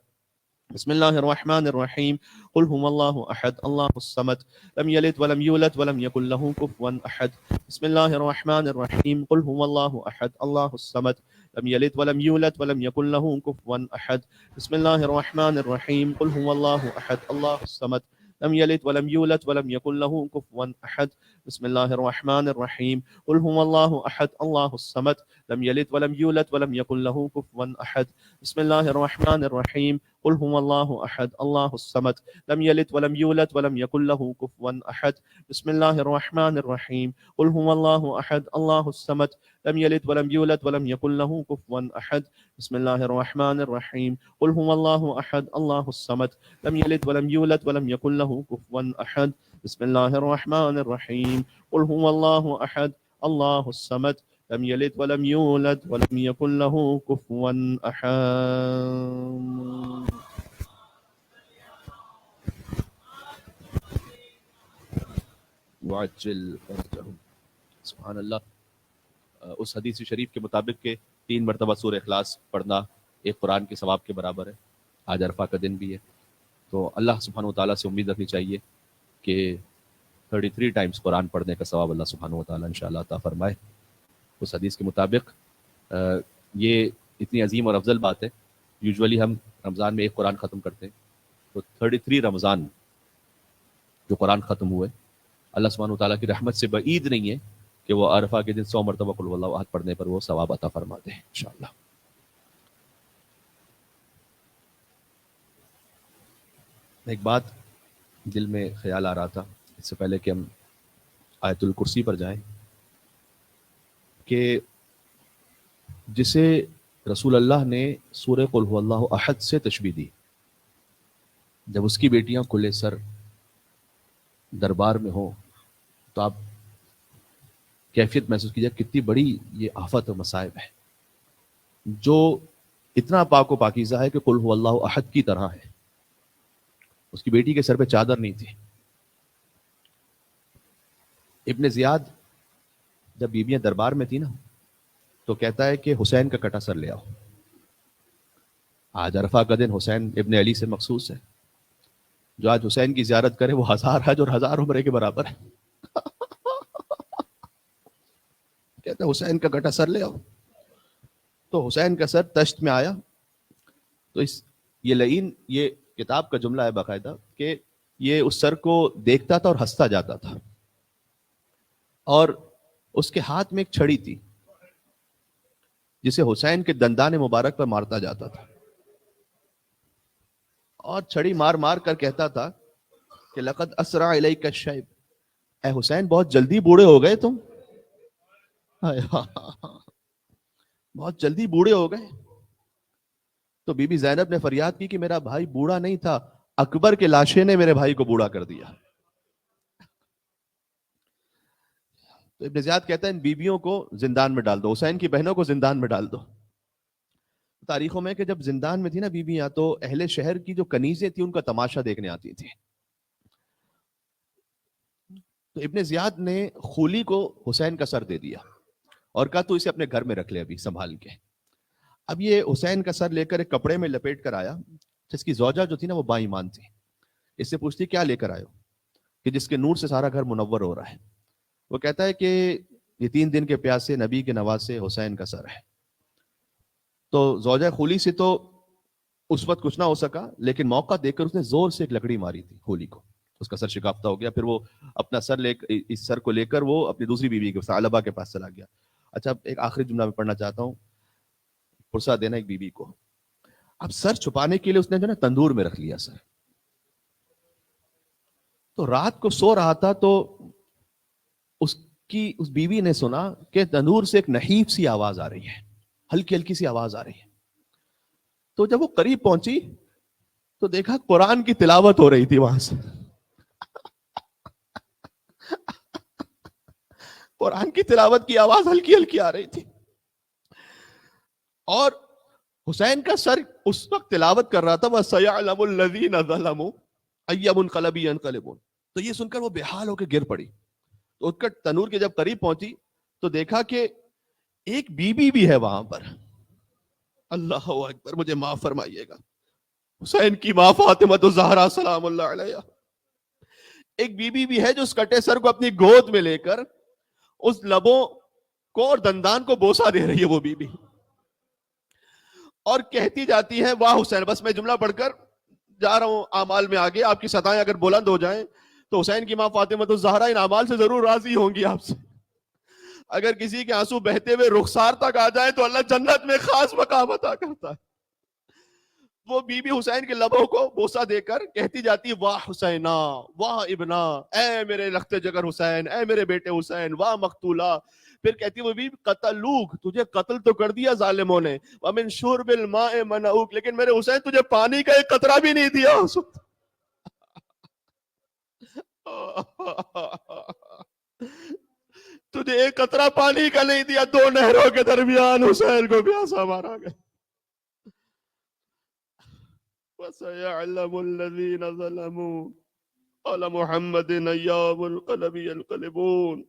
S2: بسم الله الرحمن الرحيم قل هو الله أحد الله الصمد لم يلد ولم يولد ولم يكن له كفوا أحد بسم الله الرحمن الرحيم قل هو الله أحد الله الصمد لم يلد ولم يولد ولم يكن له كفوا أحد بسم الله الرحمن الرحيم قل هو الله أحد الله الصمد لم يلد ولم يولد ولم يكن له كفوا أحد بسم الله الرحمن الرحيم قل هو الله أحد الله الصمد لم يلد ولم يولد ولم يكن له كفوا أحد بسم الله الرحمن الرحيم قل هو الله أحد الله الصمد لم يلد ولم يولد ولم يكن له كفوا أحد بسم الله الرحمن الرحيم قل هو الله أحد الله الصمد لم يلد ولم يولد ولم يكن له كفوا أحد بسم الله الرحمن الرحيم قل هو الله أحد الله الصمد لم يلد ولم يولد ولم يكن له كفوا أحد بسم الله الرحمن الرحيم قل هو الله أحد الله الصمد لم يلد ولم يولد ولم يكن له كفوا أحد. وعجل فرجهم. سبحان اللہ. اس حدیث شریف کے مطابق کہ 3 مرتبہ سورہ اخلاص پڑھنا ایک قرآن کے ثواب کے برابر ہے. آج عرفہ کا دن بھی ہے تو اللہ سبحانہ وتعالیٰ سے امید رکھنی چاہیے کہ 33 ٹائمز قرآن پڑھنے کا ثواب اللہ سبحانہ وتعالیٰ انشاءاللہ عطا فرمائے. اس حدیث کے مطابق یہ اتنی عظیم اور افضل بات ہے. یوزولی ہم رمضان میں ایک قرآن ختم کرتے ہیں تو 33 رمضان جو قرآن ختم ہوئے اللہ سبحانہ وتعالیٰ کی رحمت سے بعید نہیں ہے کہ وہ عرفہ کے دن 100 مرتبہ قل اللہ احد پڑھنے پر وہ ثواب عطا فرما دے انشاءاللہ. ایک بات دل میں خیال آ رہا تھا اس سے پہلے کہ ہم آیت الکرسی پر جائیں کہ جسے رسول اللہ نے سورہ قل هو اللہ احد سے تشبیہ دی جب اس کی بیٹیاں کھلے سر دربار میں ہوں تو آپ کیفیت محسوس کیجیے کتنی بڑی یہ آفت و مصائب ہے. جو اتنا پاک و پاکیزہ ہے کہ قل هو اللہ احد کی طرح ہے. اس کی بیٹی کے سر پہ چادر نہیں تھی. ابن زیاد جب بیویاں دربار میں تھی نا تو کہتا ہے کہ حسین کا کٹا سر لے آؤ. آج عرفہ کا دن حسین ابن علی سے مخصوص ہے. جو آج حسین کی زیارت کرے وہ 1000 حج اور 1000 عمرے کے برابر ہے. کہتا ہے حسین کا کٹا سر لے آؤ. تو حسین کا سر تشت میں آیا. تو یہ لعین یہ کتاب کا جملہ ہے باقاعدہ کہ یہ اس سر کو دیکھتا تھا اور ہنستا جاتا تھا. اور اس کے ہاتھ میں ایک چھڑی تھی جسے حسین کے دندان مبارک پر مارتا جاتا تھا. اور چھڑی مار مار کر کہتا تھا کہ لقد اسرع الیک الشیب، اے حسین بہت جلدی بوڑھے ہو گئے تم، بہت جلدی بوڑھے ہو گئے. تو بی بی زینب نے فریاد کی کہ میرا بھائی بوڑھا نہیں تھا، اکبر کے لاشے نے میرے بھائی کو بوڑھا کر دیا. تو ابن زیاد کہتا ہے ان بیویوں کو زندان میں ڈال دو، حسین کی بہنوں کو زندان میں ڈال دو. تاریخوں میں کہ جب زندان میں تھی نا بیویاں تو اہل شہر کی جو کنیزیں تھیں ان کا تماشا دیکھنے آتی تھی. تو ابن زیاد نے خولی کو حسین کا سر دے دیا اور کہا تو اسے اپنے گھر میں رکھ لے ابھی سنبھال کے. اب یہ حسین کا سر لے کر ایک کپڑے میں لپیٹ کر آیا. جس کی زوجہ جو تھی نا وہ با ایمان تھی. اس سے پوچھتی کیا لے کر آئے ہو؟ کہ جس کے نور سے سارا گھر منور ہو رہا ہے. وہ کہتا ہے کہ یہ 3 دن کے پیاسے نبی کے نواسے حسین کا سر ہے. تو زوجہ خولی سے تو اس وقت کچھ نہ ہو سکا، لیکن موقع دیکھ کر اس نے زور سے ایک لکڑی ماری تھی خولی کو. اس کا سر شکافتہ ہو گیا. پھر وہ اپنا سر اس سر کو لے کر وہ اپنی دوسری بیوی کے ثعلبہ کے پاس چلا گیا. اچھا ایک آخری جملہ میں پڑھنا چاہتا ہوں، پرسہ دینا ایک بیوی کو. اب سر چھپانے کے لیے اس نے جو نا تندور میں رکھ لیا سر. تو رات کو سو رہا تھا تو اس بیوی نے سنا کہ تندور سے ایک نحیف سی آواز آ رہی ہے، ہلکی ہلکی سی آواز آ رہی ہے. تو جب وہ قریب پہنچی تو دیکھا قرآن کی تلاوت ہو رہی تھی وہاں سے. قرآن کی تلاوت کی آواز ہلکی ہلکی آ رہی تھی. اور حسین کا سر اس وقت تلاوت کر رہا تھا وَسَيَعْلَمُ الَّذِينَ ظَلَمُوا أَيَّ مُنْقَلَبٍ يَنْقَلِبُونَ. تو یہ سن کر وہ بے حال ہو کے گر پڑی. تو اٹھ کر تنور کے جب قریب پہنچی تو دیکھا کہ ایک بیوی بھی ہے وہاں پر. اللہ اکبر، مجھے معاف فرمائیے گا، حسین کی ماں فاطمہ الزہرا سلام اللہ علیہا ایک بیوی بھی ہے جو اس کٹے سر کو اپنی گود میں لے کر اس لبوں کو اور دندان کو بوسہ دے رہی ہے وہ بیوی. اور کہتی جاتی ہے واہ حسین. بس میں جملہ پڑھ کر جا رہا ہوں اعمال میں آگے. آپ کی صدائیں اگر بلند ہو جائیں تو حسین کی ماں فاطمہ الزہرا ان اعمال سے ضرور راضی ہوں گی آپ سے. اگر کسی کے آنسو بہتے ہوئے رخسار تک آ جائیں تو اللہ جنت میں خاص مقام عطا کرتا ہے. وہ بی بی حسین کے لبوں کو بوسہ دے کر کہتی جاتی واہ حسینا واہ ابنا، اے میرے لخت جگر حسین، اے میرے بیٹے حسین، واہ مقتولا. پھر کہتی وہ بھی قتلوک، تجھے قتل تو کر دیا ظالموں نے، ومن شرب الماء منعوک، لیکن میرے حسین تجھے پانی کا ایک قطرہ بھی نہیں دیا. تجھے ایک قطرہ پانی کا نہیں دیا. 2 نہروں کے درمیان حسین کو پیاسا مارا گیا. وَسَيَعْلَمُ الَّذِينَ ظَلَمُوا قَالَ مُحَمَّدٍ أَيَّامُ الْقَلَبِ يَنْقَلِبُونَ.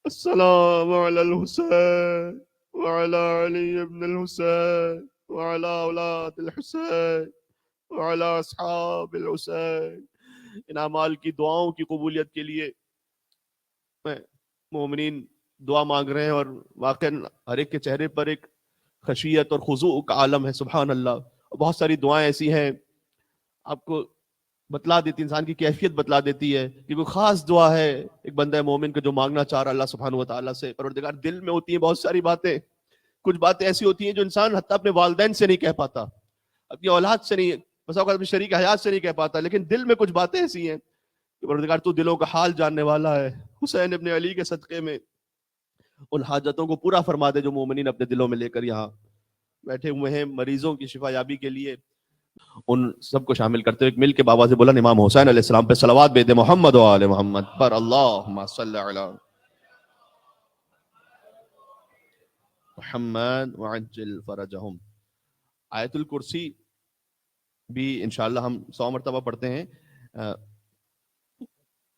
S2: السلام علی الحسین وعلی علی ابن الحسین وعلی اولاد الحسین وعلی اصحاب الحسین. ان اعمال کی دعاؤں کی قبولیت کے لیے مومنین دعا مانگ رہے ہیں، اور واقعا ہر ایک کے چہرے پر ایک خشیت اور خضوع کا عالم ہے. سبحان اللہ. بہت ساری دعائیں ایسی ہیں آپ کو بتلا دیتی، انسان کی کیفیت بتلا دیتی ہے کہ کوئی خاص دعا ہے ایک بندہ مومن کا جو مانگنا چاہ رہا اللہ سبحانہ و تعالیٰ سے. پروردگار دل میں ہوتی ہیں بہت ساری باتیں. کچھ باتیں ایسی ہوتی ہیں جو انسان حتیٰ اپنے والدین سے نہیں کہہ پاتا، اپنی اولاد سے نہیں، بس اوقات اپنی شریک حیات سے نہیں کہہ پاتا، لیکن دل میں کچھ باتیں ایسی ہیں کہ پروردگار تو دلوں کا حال جاننے والا ہے. حسین ابن علی کے صدقے میں ان حاجتوں کو پورا فرما دے جو مومنین اپنے دلوں میں لے کر یہاں بیٹھے ہوئے ہیں مریضوں کی شفا یابی کے لیے. ان سب کو شامل کرتے ہوئے مل کے بابا سے بولا امام حسین علیہ السلام پہ صلوات بھیج دے محمد و آل محمد پر اللہم صلی علی محمد وعجل فرجہم. آیت الکرسی بھی انشاءاللہ ہم 100 مرتبہ پڑھتے ہیں.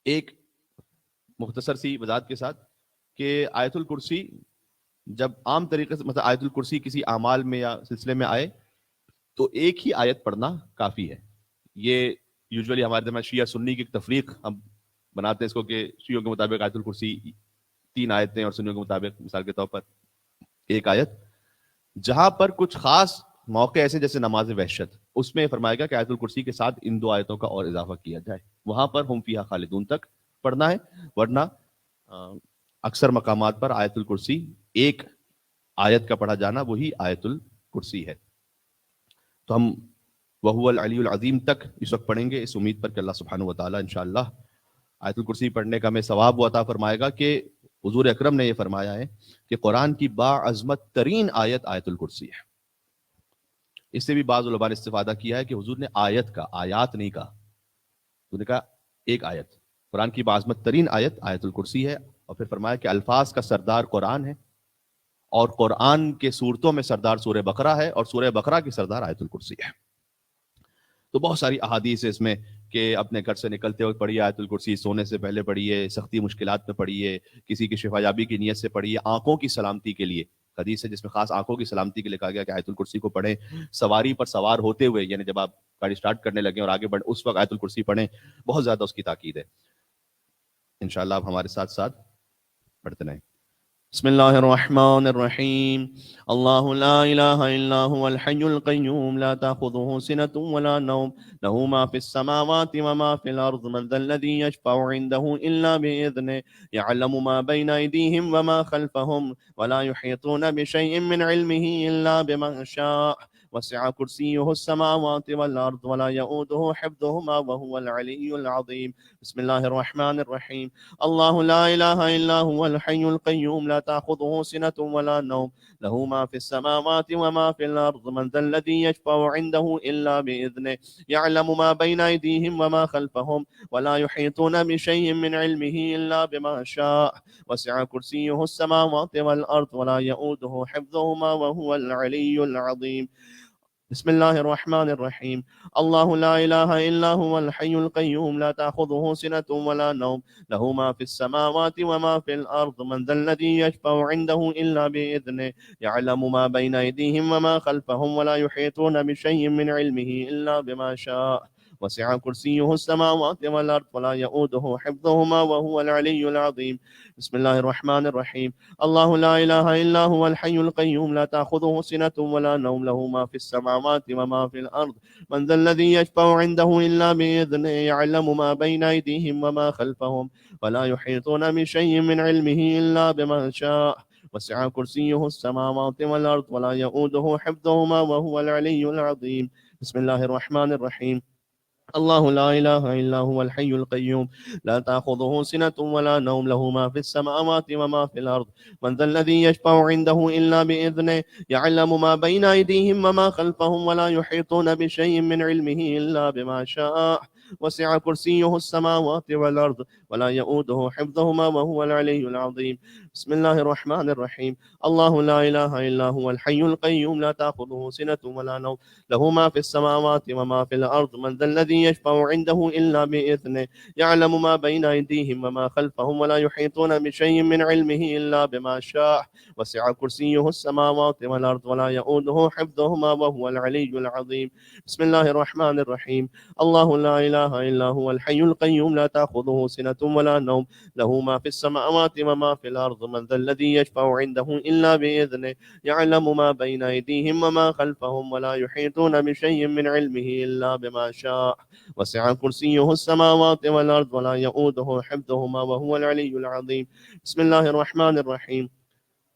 S2: ایک مختصر سی وضاحت کے ساتھ کہ آیت الکرسی جب عام طریقے سے مطلب آیت الکرسی کسی اعمال میں یا سلسلے میں آئے تو ایک ہی آیت پڑھنا کافی ہے. یہ یوزولی ہمارے درمیان شیعہ سنی کی ایک تفریق ہم بناتے ہیں اس کو کہ شیعوں کے مطابق آیت الکرسی 3 آیتیں اور سنیوں کے مطابق مثال کے طور پر ایک آیت. جہاں پر کچھ خاص موقع ایسے جیسے نماز وحشت اس میں فرمایا گیا کہ آیت الکرسی کے ساتھ ان 2 آیتوں کا اور اضافہ کیا جائے, وہاں پر ہم فیہا خالدون تک پڑھنا ہے, ورنہ اکثر مقامات پر آیت الکرسی ایک آیت کا پڑھا جانا وہی آیت الکرسی ہے. تو ہم وہو العلی العظیم تک اس وقت پڑھیں گے اس امید پر کہ اللہ سبحانہ و تعالیٰ انشاءاللہ آیت الکرسی پڑھنے کا ہمیں ثواب و عطا فرمائے گا. کہ حضور اکرم نے یہ فرمایا ہے کہ قرآن کی باعظمت ترین آیت آیت الکرسی ہے. اس سے بھی بعض علماء نے استفادہ کیا ہے کہ حضور نے آیت کا, آیات نہیں کہا, حضور نے کہا ایک آیت. قرآن کی باعظمت ترین آیت آیت الکرسی ہے, اور پھر فرمایا کہ الفاظ کا سردار قرآن ہے, اور قرآن کے صورتوں میں سردار سورہ بقرہ ہے, اور سورہ بقرہ کی سردار آیت الکرسی ہے. تو بہت ساری احادیث ہے اس میں کہ اپنے گھر سے نکلتے وقت پڑھیے آیت الکرسی, سونے سے پہلے پڑھیے, سختی مشکلات میں پڑھیے, کسی کی شفا یابی کی نیت سے پڑھیے, آنکھوں کی سلامتی کے لیے حدیث ہے جس میں خاص آنکھوں کی سلامتی کے لیے کہا گیا کہ آیت الکرسی کو پڑھیں. سواری پر سوار ہوتے ہوئے یعنی جب آپ گاڑی سٹارٹ کرنے لگیں اور آگے بڑھ اس وقت آیت الکرسی پڑھیں, بہت زیادہ اس کی تاکید ہے. انشاءاللہ آپ ہمارے ساتھ ساتھ پڑھتے رہیں. بسم اللہ الرحمن الرحیم. اللہ لا الہ الا هو الحی القیوم لا تأخذه سنة ولا نوم له ما في السماوات وما في الأرض من ذا الذي يشفع عنده إلا بإذنه يعلم ما بين أيديهم وما خلفهم ولا يحيطون بشيء من علمه إلا بما شاء وسع كرسيه السماوات والأرض ولا يؤوده حفظهما وهو العلي العظيم. بسم الله الرحمن الرحيم. الله لا إله إلا هو الحي القيوم لا تأخذه سنة ولا نوم له ما في السماوات وما في الأرض من ذا الذي يشفع عنده إلا بإذنه يعلم ما بين أيديهم وما خلفهم ولا يحيطون بشيء من علمه إلا بما شاء وسع كرسيه السماوات والأرض ولا يؤوده حفظهما وهو العلي العظيم. بسم الله الرحمن الرحيم. الله لا إله إلا هو الحي القيوم لا تأخذه سنة ولا نوم له ما في السماوات وما في الأرض من ذا الذي يشفع عنده إلا بإذنه يعلم ما بين أيديهم وما خلفهم ولا يحيطون بشيء من علمه إلا بما شاء وسع كرسيه السماوات والأرض ولا يؤوده حفظهما وهو العلي العظيم. بسم الله الرحمن الرحيم. الله لا إله إلا هو الحي القيوم لا تأخذه سنة ولا نوم له ما في السماوات وما في الأرض من ذا الذي يشفع عنده إلا بإذنه يعلم ما بين أيديهم وما خلفهم ولا يحيطون بشيء من علمه إلا بما شاء وسع كرسيه السماوات والأرض ولا يؤوده حفظهما وهو العلي العظيم. بسم الله الرحمن الرحيم. الله لا إله إلا هو الحي القيوم لا تأخذه سنة ولا نوم له ما في السماوات وما في الأرض من ذا الذي يشفع عنده إلا بإذنه يعلم ما بين أيديهم وما خلفهم ولا يحيطون بشيء من علمه إلا بما شاء وسع كرسيه السماوات والأرض ولا يؤوده حفظهما وهو العلي العظيم. بسم الله الرحمن الرحيم. الله لا إله إلا هو الحي القيوم لا تأخذه سنة ولا نوم له ما في السماوات وما في الأرض من ذا الذي يشفع عنده إلا بإذنه يعلم ما بين أيديهم وما خلفهم ولا يحيطون بشيء من علمه إلا بما شاء وسع كرسيه السماوات والأرض ولا يؤوده حفظهما وهو العلي العظيم. بسم الله الرحمن الرحيم. الله لا إله إلا هو الحي القيوم لا تأخذه سنة ولا نوم له ما في السماوات وما في الأرض من ذا الذي يشفع عنده إلا بإذنه يعلم ما بين أيديهم وما خلفهم ولا يحيطون بشيء من علمه إلا بما شاء وسع كرسيه السماوات والأرض ولا يؤوده حفظهما وهو العلي العظيم. بسم الله الرحمن الرحيم.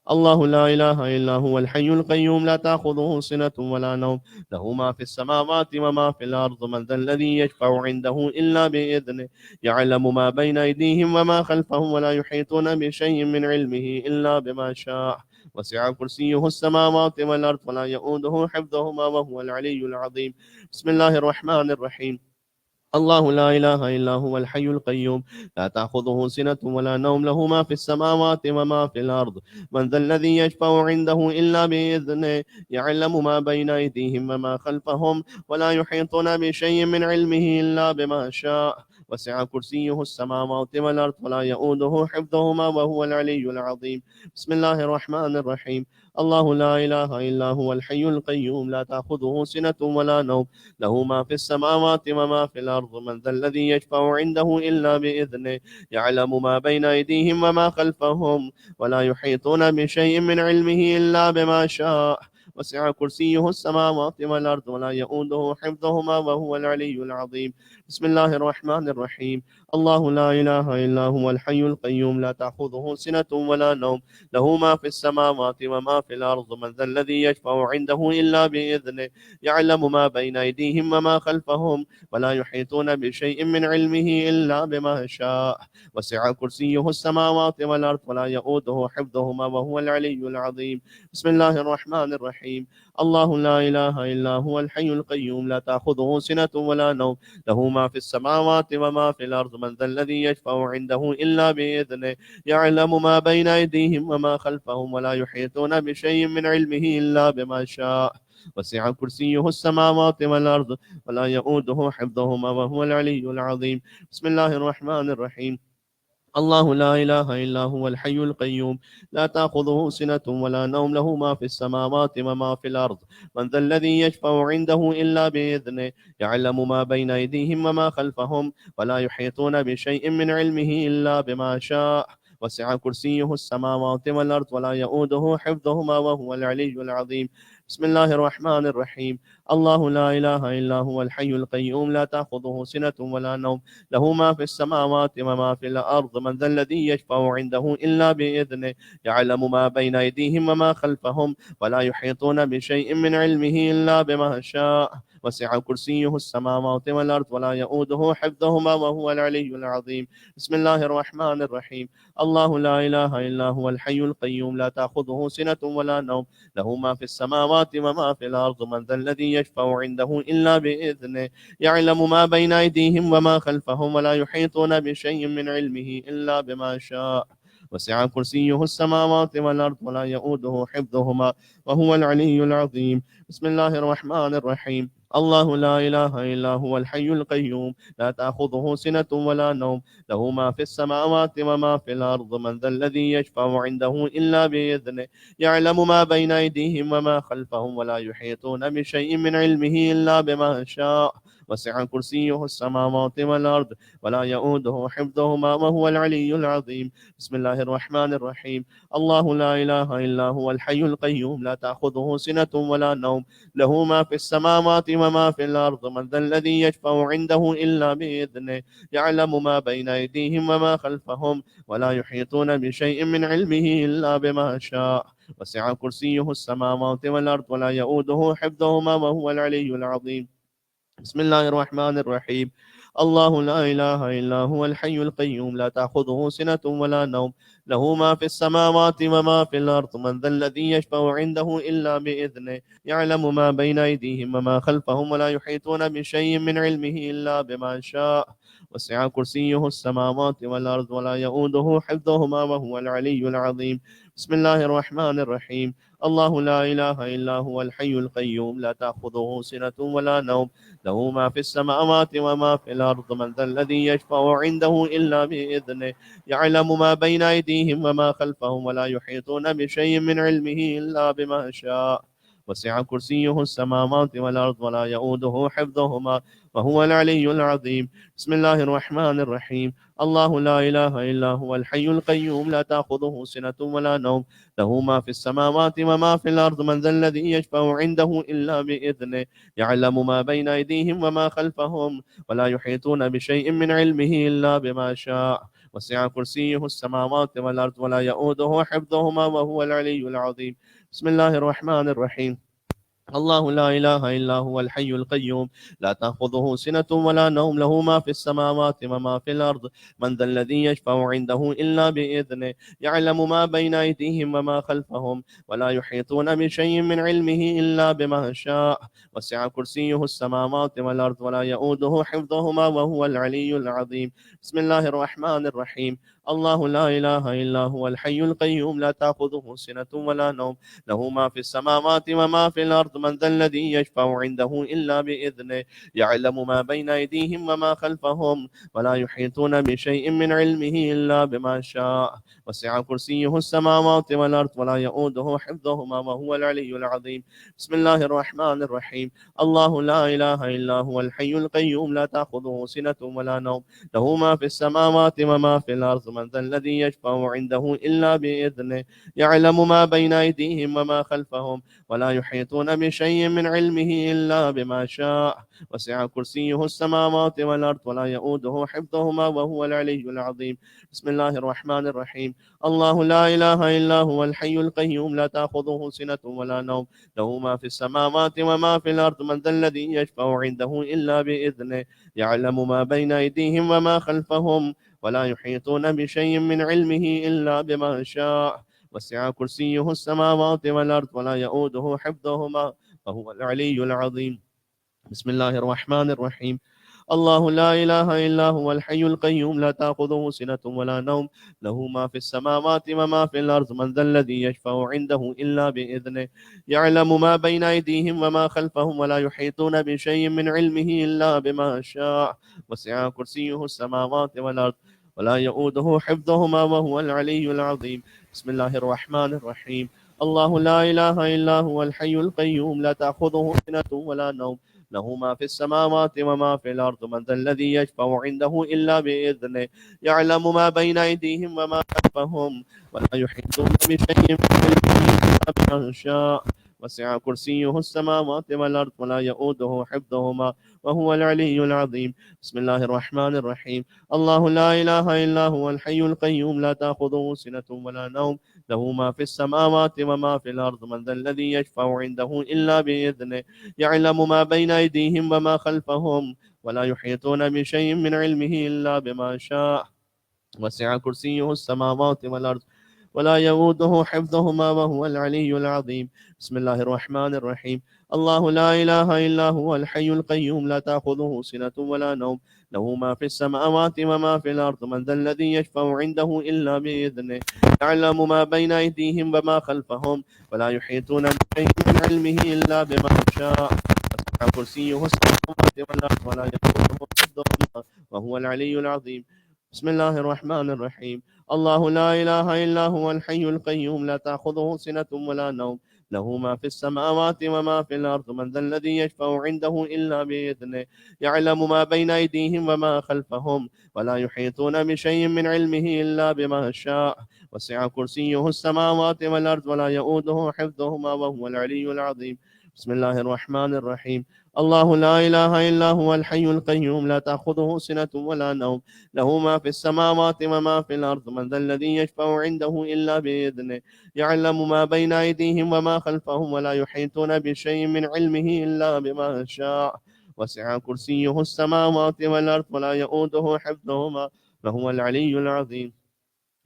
S2: الله لا إله إلا هو الحي القيوم لا تأخذه سنة ولا نوم له ما في السماوات وما في الأرض من ذا الذي يشفع عنده إلا بإذنه يعلم ما بين أيديهم وما خلفهم ولا يحيطون بشيء من علمه إلا بما شاء وسع كرسيه السماوات والأرض ولا يؤوده حفظهما وهو العلي العظيم. بسم الله الرحمن الرحيم. الله لا إله إلا هو الحي القيوم لا تأخذه سنة ولا نوم له ما في السماوات وما في الأرض من ذا الذي يشفع عنده إلا بإذنه يعلم ما بين أيديهم وما خلفهم ولا يحيطون بشيء من علمه إلا بما شاء وسع كرسيه السماوات والأرض ولا يؤوده حفظهما وهو العلي العظيم. بسم الله الرحمن الرحيم. الله لا إله إلا هو الحي القيوم لا تأخذه سنة ولا نوم له ما في السماوات وما في الأرض من ذا الذي يشفع عنده إلا بإذنه يعلم ما بين أيديهم وما خلفهم ولا يحيطون بشيء من علمه إلا بما شاء وسع كرسيه السماوات والأرض ولا يؤوده حفظهما وهو العلي العظيم. بسم الله الرحمن الرحيم. الله لا إله إلا هو الحي القيوم لا تأخذه سنة ولا نوم له ما في السماوات وما في الأرض من ذا الذي يشفع عنده إلا بإذنه يعلم ما بين أيديهم وما خلفهم ولا يحيطون بشيء من علمه إلا بما شاء وسع كرسيه السماوات والأرض ولا يؤوده حفظهما وهو العلي العظيم. بسم الله الرحمن الرحيم. الله لا إله إلا هو الحي القيوم لا تأخذه سنة ولا نوم له ما في السماوات وما في الأرض من ذا الذي يشفع عنده إلا بإذنه يعلم ما بين أيديهم وما خلفهم ولا يحيطون بشيء من علمه إلا بما شاء وسع كرسيه السماوات والأرض ولا يؤوده حفظهما وهو العلي العظيم. بسم الله الرحمن الرحيم. الله لا إله إلا هو الحي القيوم لا تأخذه سنة ولا نوم له ما في السماوات وما في الأرض من ذا الذي يشفع عنده إلا بإذنه يعلم ما بين أيديهم وما خلفهم ولا يحيطون بشيء من علمه إلا بما شاء وسع كرسيه السماوات والأرض ولا يؤوده حفظهما وهو العلي العظيم. بسم الله الرحمن الرحيم. الله لا إله إلا هو الحي القيوم لا تأخذه سنة ولا نوم له ما في السماوات وما في الأرض من ذا الذي يشفع عنده إلا بإذنه يعلم ما بين أيديهم وما خلفهم ولا يحيطون بشيء من علمه إلا بما شاء وسع كرسيه السماوات والأرض ولا يؤوده حفظهما وهو العلي العظيم. بسم الله الرحمن الرحيم. الله لا إله إلا هو الحي القيوم لا تأخذه سنة ولا نوم له ما في السماوات وما في الأرض من ذا الذي يشفع عنده إلا بإذنه يعلم ما بين أيديهم وما خلفهم ولا يحيطون بشيء من علمه إلا بما شاء وسع كرسيه السماوات والأرض ولا يؤوده حفظهما وهو العلي العظيم. بسم الله الرحمن الرحيم. الله لا إله إلا هو الحي القيوم لا تأخذه سنة ولا نوم له ما في السماوات وما في الأرض من ذا الذي يشفع عنده إلا بإذنه يعلم ما بين أيديهم وما خلفهم ولا يحيطون بشيء من علمه إلا بما شاء وسع كرسيه السماوات والأرض ولا يؤوده حفظهما وهو العلي العظيم. بسم الله الرحمن الرحيم. الله لا إله إلا هو الحي القيوم لا تأخذه سنة ولا نوم له ما في السماوات وما في الأرض من ذا الذي يشفع عنده إلا بإذنه يعلم ما بين أيديهم وما خلفهم ولا يحيطون بشيء من علمه إلا بما شاء وسع كرسيه السماوات والأرض ولا يؤوده حفظهما وهو العلي العظيم. بسم الله الرحمن الرحيم. الله لا إله إلا هو الحي القيوم لا تأخذه سنة ولا نوم له ما في السماوات وما في الأرض من ذا الذي يشفع عنده إلا بإذنه يعلم ما بين أيديهم وما خلفهم ولا يحيطون بشيء من علمه إلا بما شاء وسع كرسيه السماوات والأرض ولا يؤوده حفظهما وهو العلي العظيم. بسم الله الرحمن الرحيم. الله لا إله إلا هو الحي القيوم لا تأخذه سنة ولا نوم له ما في السماوات وما في الأرض من ذا الذي يشفع عنده إلا بإذنه يعلم ما بين أيديهم وما خلفهم ولا يحيطون بشيء من علمه إلا بما شاء وسع كرسيه السماوات والأرض ولا يؤوده حفظهما وهو العلي العظيم. بسم الله الرحمن الرحيم. الله لا إله إلا هو الحي القيوم لا تأخذه سنة ولا نوم له ما في السماوات وما في الأرض من ذا الذي يشفع عنده إلا بإذنه يعلم ما بين أيديهم وما خلفهم ولا يحيطون بشيء من علمه إلا بما شاء وسع كرسيه السماوات والأرض ولا يؤوده حفظهما وهو العلي العظيم. بسم الله الرحمن الرحيم. الله لا إله إلا هو الحي القيوم لا تأخذه سنة ولا نوم له ما في السماوات وما في الأرض من ذا الذي يشفع عنده إلا بإذنه يعلم ما بين أيديهم وما خلفهم ولا يحيطون بشيء من علمه إلا بما شاء وسع كرسيه السماوات والأرض ولا يؤوده حفظهما وهو العلي العظيم بسم الله الرحمن الرحيم الله لا إله إلا هو الحي القيوم لا تأخذه سنة ولا نوم له ما في السماوات وما في الأرض من ذا الذي يشفع عنده إلا بإذنه يعلم ما بين أيديهم وما خلفهم ولا يحيطون بشيء من علمه إلا بما شاء وسع كرسيه السماوات والأرض ولا يؤوده حفظهما وهو العلي العظيم بسم الله الرحمن الرحيم الله لا إله إلا هو الحي القيوم لا تأخذه سنة ولا نوم له ما في السماوات وما في الأرض من ذا الذي يشفع عنده إلا بإذنه يعلم ما بين أيديهم وما خلفهم ولا يحيطون بشيء من علمه إلا بما شاء وسع كرسيه السماوات والأرض ولا يؤوده حفظهما وهو العلي العظيم بسم الله الرحمن الرحيم الله لا إله إلا هو الحي القيوم لا تأخذه سنة ولا نوم له ما في السماوات وما في الأرض من ذا الذي يشفع عنده إلا بإذنه يعلم ما بين أيديهم وما خلفهم ولا يحيطون بشيء من علمه إلا بما شاء وسع كرسيه السماوات والأرض ولا يؤوده حفظهما وهو العلي العظيم بسم الله الرحمن الرحيم الله لا إله إلا هو الحي القيوم لا تأخذه سنة ولا نوم له ما في السماوات وما في الأرض من ذا الذي يشفع عنده إلا بإذنه يعلم ما بين أيديهم وما خلفهم ولا يحيطون بشيء من علمه إلا بما شاء وسع كرسيه السماوات والأرض ولا يؤوده حفظهما وهو العلي العظيم بسم الله الرحمن الرحيم الله لا إله إلا هو الحي القيوم لا تأخذه سنة ولا نوم له ما في السماوات وما في الأرض من ذا الذي يشفع عنده إلا بإذنه يعلم ما بين أيديهم وما خلفهم ولا يحيطون بشيء من علمه إلا بما شاء وسع كرسيه السماوات والأرض ولا يؤوده حفظهما وهو العلي العظيم بسم الله الرحمن الرحيم الله لا إله إلا هو الحي القيوم لا تأخذه سنة ولا نوم له ما في السماوات وما في الأرض من ذا الذي يشفع عنده إلا بإذنه يعلم ما بين أيديهم وما خلفهم ولا يحيطون بشيء من علمه إلا بما شاء وسع كرسيه السماوات والأرض ولا يؤوده حفظهما وهو العلي العظيم بسم الله الرحمن الرحيم الله لا إله إلا هو الحي القيوم لا تأخذه سنة ولا نوم له ما في السماوات وما في الأرض من ذا الذي يشفع عنده إلا بإذنه يعلم ما بين أيديهم وما خلفهم ولا يحيطون بشيء من علمه إلا بما شاء وسع كرسيه السماوات والأرض ولا يؤوده حفظهما وهو العلي العظيم بسم الله الرحمن الرحيم الله لا إله إلا هو الحي القيوم لا تأخذه سنة ولا نوم له ما في السماوات وما في الأرض من ذا الذي يشفع عنده إلا بإذنه يعلم ما بين أيديهم وما خلفهم ولا يحيطون بشيء من علمه إلا بما شاء وسع كرسيه السماوات والأرض ولا يؤوده حفظهما وهو العلي العظيم بسم الله الرحمن الرحيم الله لا إله إلا هو الحي القيوم لا تأخذه سنة ولا نوم له ما في السماوات وما في الأرض من ذا الذي يشفع عنده إلا بإذنه يعلم ما بين أيديهم وما خلفهم ولا يحيطون بشيء من علمه إلا بما شاء وسع كرسيه السماوات والأرض ولا يؤوده حفظهما وهو العلي العظيم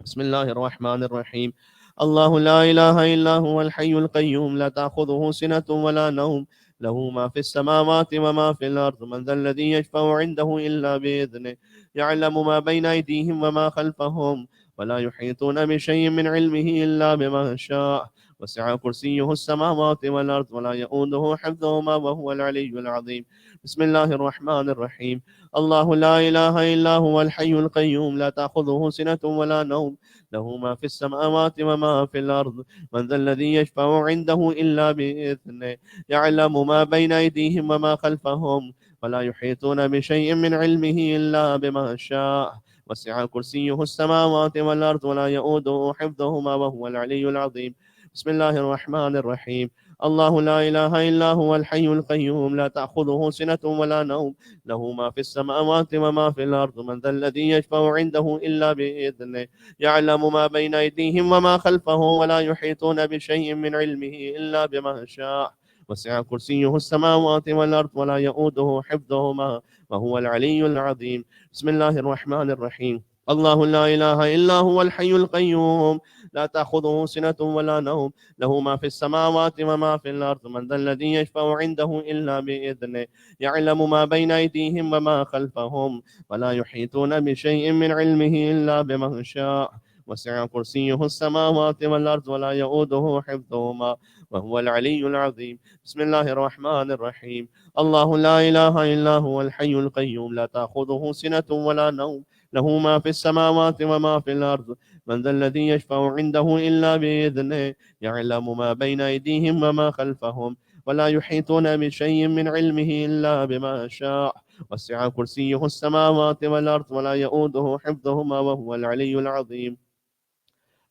S2: بسم الله الرحمن الرحيم الله لا إله إلا هو الحي القيوم لا تأخذه سنة ولا نوم له ما في السماوات وما في الأرض من ذا الذي يشفع عنده إلا بإذنه يعلم ما بين أيديهم وما خلفهم ولا يحيطون بشيء من علمه إلا بما شاء وسع كرسيه السماوات والأرض ولا يؤوده حفظهما وهو العلي العظيم بسم الله الرحمن الرحيم الله لا إله إلا هو الحي القيوم لا تأخذه سنة ولا نوم له ما في السماوات وما في الأرض من ذا الذي يشفع عنده إلا بإذنه يعلم ما بين أيديهم وما خلفهم ولا يحيطون بشيء من علمه إلا بما شاء وسع كرسيه السماوات والأرض ولا يؤوده حفظهما وهو العلي العظيم بسم الله الرحمن الرحيم الله لا إله إلا هو الحي القيوم لا تأخذه سنة ولا نوم له ما في السماوات وما في الأرض من ذا الذي يشفع عنده إلا بإذنه يعلم ما بين أيديهم وما خلفهم ولا يحيطون بشيء من علمه إلا بما شاء وسع كرسيه السماوات والأرض ولا يؤوده حفظهما وهو العلي العظيم. بسم الله الرحمن الرحيم. الله لا إله إلا هو الحي القيوم لا تأخذه سنة ولا نوم له ما في السماوات وما في الأرض من ذا الذي يشفع عنده إلا بإذنه يعلم ما بين أيديهم وما خلفهم ولا يحيطون بشيء من علمه إلا بما شاء وسع كرسيه السماوات والأرض ولا يؤوده حفظهما وهو العلي العظيم. بسم الله الرحمن الرحيم. الله لا إله إلا هو الحي القيوم لا تأخذه سنة ولا نوم له ما في السماوات وما في الأرض من ذا الذي يشفع عنده إلا بإذنه يعلم ما بين أيديهم وما خلفهم ولا يحيطون بشيء من علمه إلا بما شاء وسع كرسيه السماوات والأرض ولا يؤوده حفظهما وهو العلي العظيم.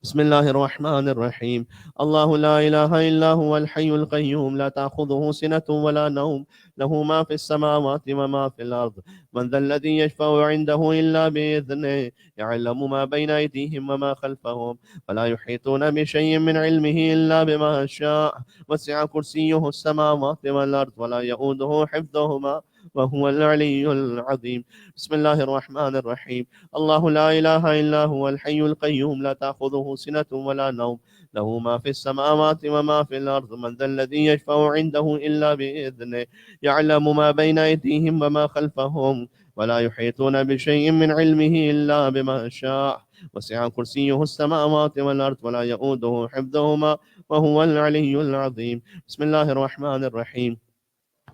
S2: بسم الله الرحمن الرحيم. الله لا إله إلا هو الحي القيوم لا تأخذه سنة ولا نوم له ما في السماوات وما في الأرض من ذا الذي يشفع عنده إلا بإذنه يعلم ما بين أيديهم وما خلفهم ولا يحيطون بشيء من علمه إلا بما شاء وسع كرسيه السماوات والأرض ولا يؤوده حفظهما وهو العلي العظيم. بسم الله الرحمن الرحيم. الله لا إله إلا هو الحي القيوم لا تأخذه سنة ولا نوم له ما في السماوات وما في الأرض من ذا الذي يشفع عنده إلا بإذنه يعلم ما بين أيديهم وما خلفهم ولا يحيطون بشيء من علمه إلا بما شاء وسع كرسيه السماوات والأرض ولا يؤوده حفظهما وهو العلي العظيم. بسم الله الرحمن الرحيم.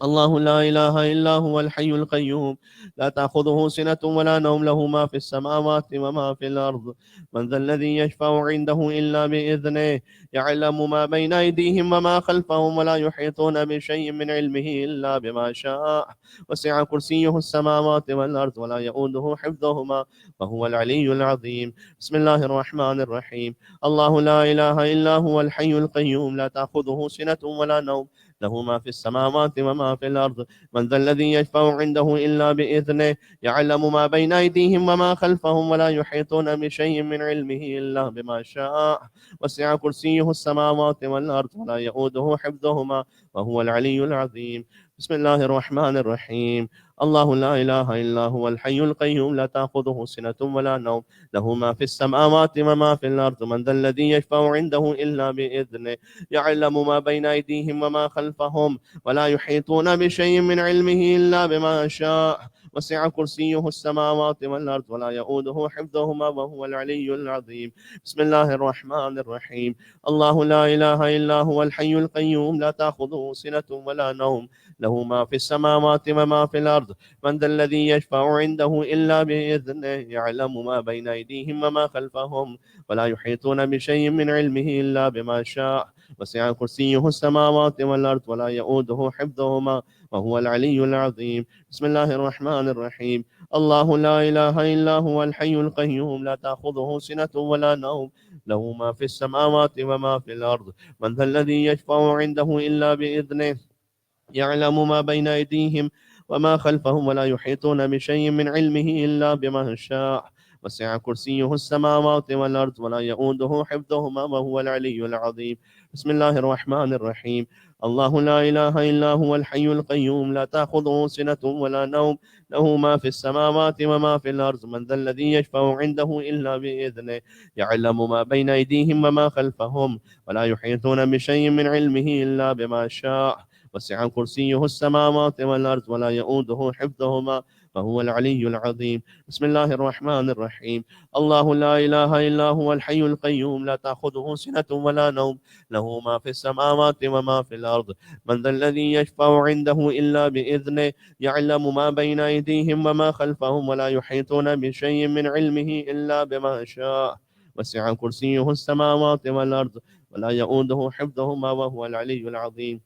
S2: الله لا إله إلا هو الحي القيوم لا تأخذه سنة ولا نوم له ما في السماوات وما في الأرض من ذا الذي يشفع عنده إلا بإذنه يعلم ما بين أيديهم وما خلفهم ولا يحيطون بشيء من علمه إلا بما شاء وسع كرسيه السماوات والأرض ولا يؤوده حفظهما وهو العلي العظيم. بسم الله الرحمن الرحيم. الله لا إله إلا هو الحي القيوم لا تأخذه سنة ولا نوم له ما في السماوات وما في الأرض من ذا الذي يشفع عنده إلا بإذنه يعلم ما بين أيديهم وما خلفهم ولا يحيطون بشيء من علمه إلا بما شاء وسع كرسيه السماوات والأرض ولا يؤوده حفظهما وهو العلي العظيم. بسم الله الرحمن الرحيم. الله لا إله إلا هو الحي القيوم لا تأخذه سنة ولا نوم له ما في السماوات وما في الأرض من ذا الذي يشفع عنده إلا بإذنه يعلم ما بين أيديهم وما خلفهم ولا يحيطون بشيء من علمه إلا بما شاء وسع كرسيه السماوات والأرض ولا يؤوده حفظهما وهو العلي العظيم. بسم الله الرحمن الرحيم. الله لا إله إلا هو الحي القيوم لا تأخذه سنة ولا نوم له ما في السماوات وما في الأرض من ذا الذي يشفع عنده إلا بإذنه يعلم ما بين أيديهم وما خلفهم ولا يحيطون بشيء من علمه إلا بما شاء وسع كرسيه السماوات والأرض ولا يؤوده حفظهما وهو العلي العظيم. بسم الله الرحمن الرحيم. الله لا إله إلا هو الحي القيوم لا تأخذه سنة ولا نوم له ما في السماوات وما في الأرض من ذا الذي يشفع عنده إلا بإذنه يعلم ما بين أيديهم وما خلفهم ولا يحيطون بشيء من علمه إلا بما شاء وسع كرسيه السماوات والأرض ولا يؤوده حفظهما وهو العلي العظيم. بسم الله الرحمن الرحيم. الله لا إله إلا هو الحي القيوم لا تأخذه سنة ولا نوم له ما في السماوات وما في الأرض من ذا الذي يشفع عنده إلا بإذنه يعلم ما بين أيديهم وما خلفهم ولا يحيطون بشيء من علمه إلا بما شاء وسع كرسيه السماوات والأرض ولا يؤوده حفظهما وهو العلي العظيم. بسم الله الرحمن الرحيم. الله لا إله إلا هو الحي القيوم لا تأخذه سنة ولا نوم له ما في السماوات وما في الأرض من ذا الذي يشفع عنده إلا بإذنه يعلم ما بين أيديهم وما خلفهم ولا يحيطون بشيء من علمه إلا بما شاء وسع كرسيه السماوات والأرض ولا يؤوده حفظهما وهو العلي العظيم.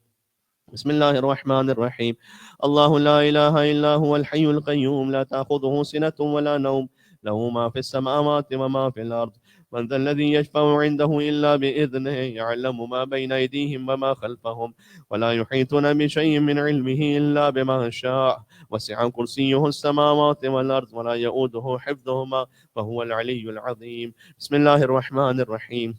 S2: بسم الله الرحمن الرحيم. الله لا إله إلا هو الحي القيوم لا تأخذه سنة ولا نوم له ما في السماوات وما في الأرض من ذا الذي يشفع عنده إلا بإذنه يعلم ما بين أيديهم وما خلفهم ولا يحيطون بشيء من علمه إلا بما شاء وسع كرسيه السماوات والأرض ولا يؤوده حفظهما وهو العلي العظيم. بسم الله الرحمن الرحيم.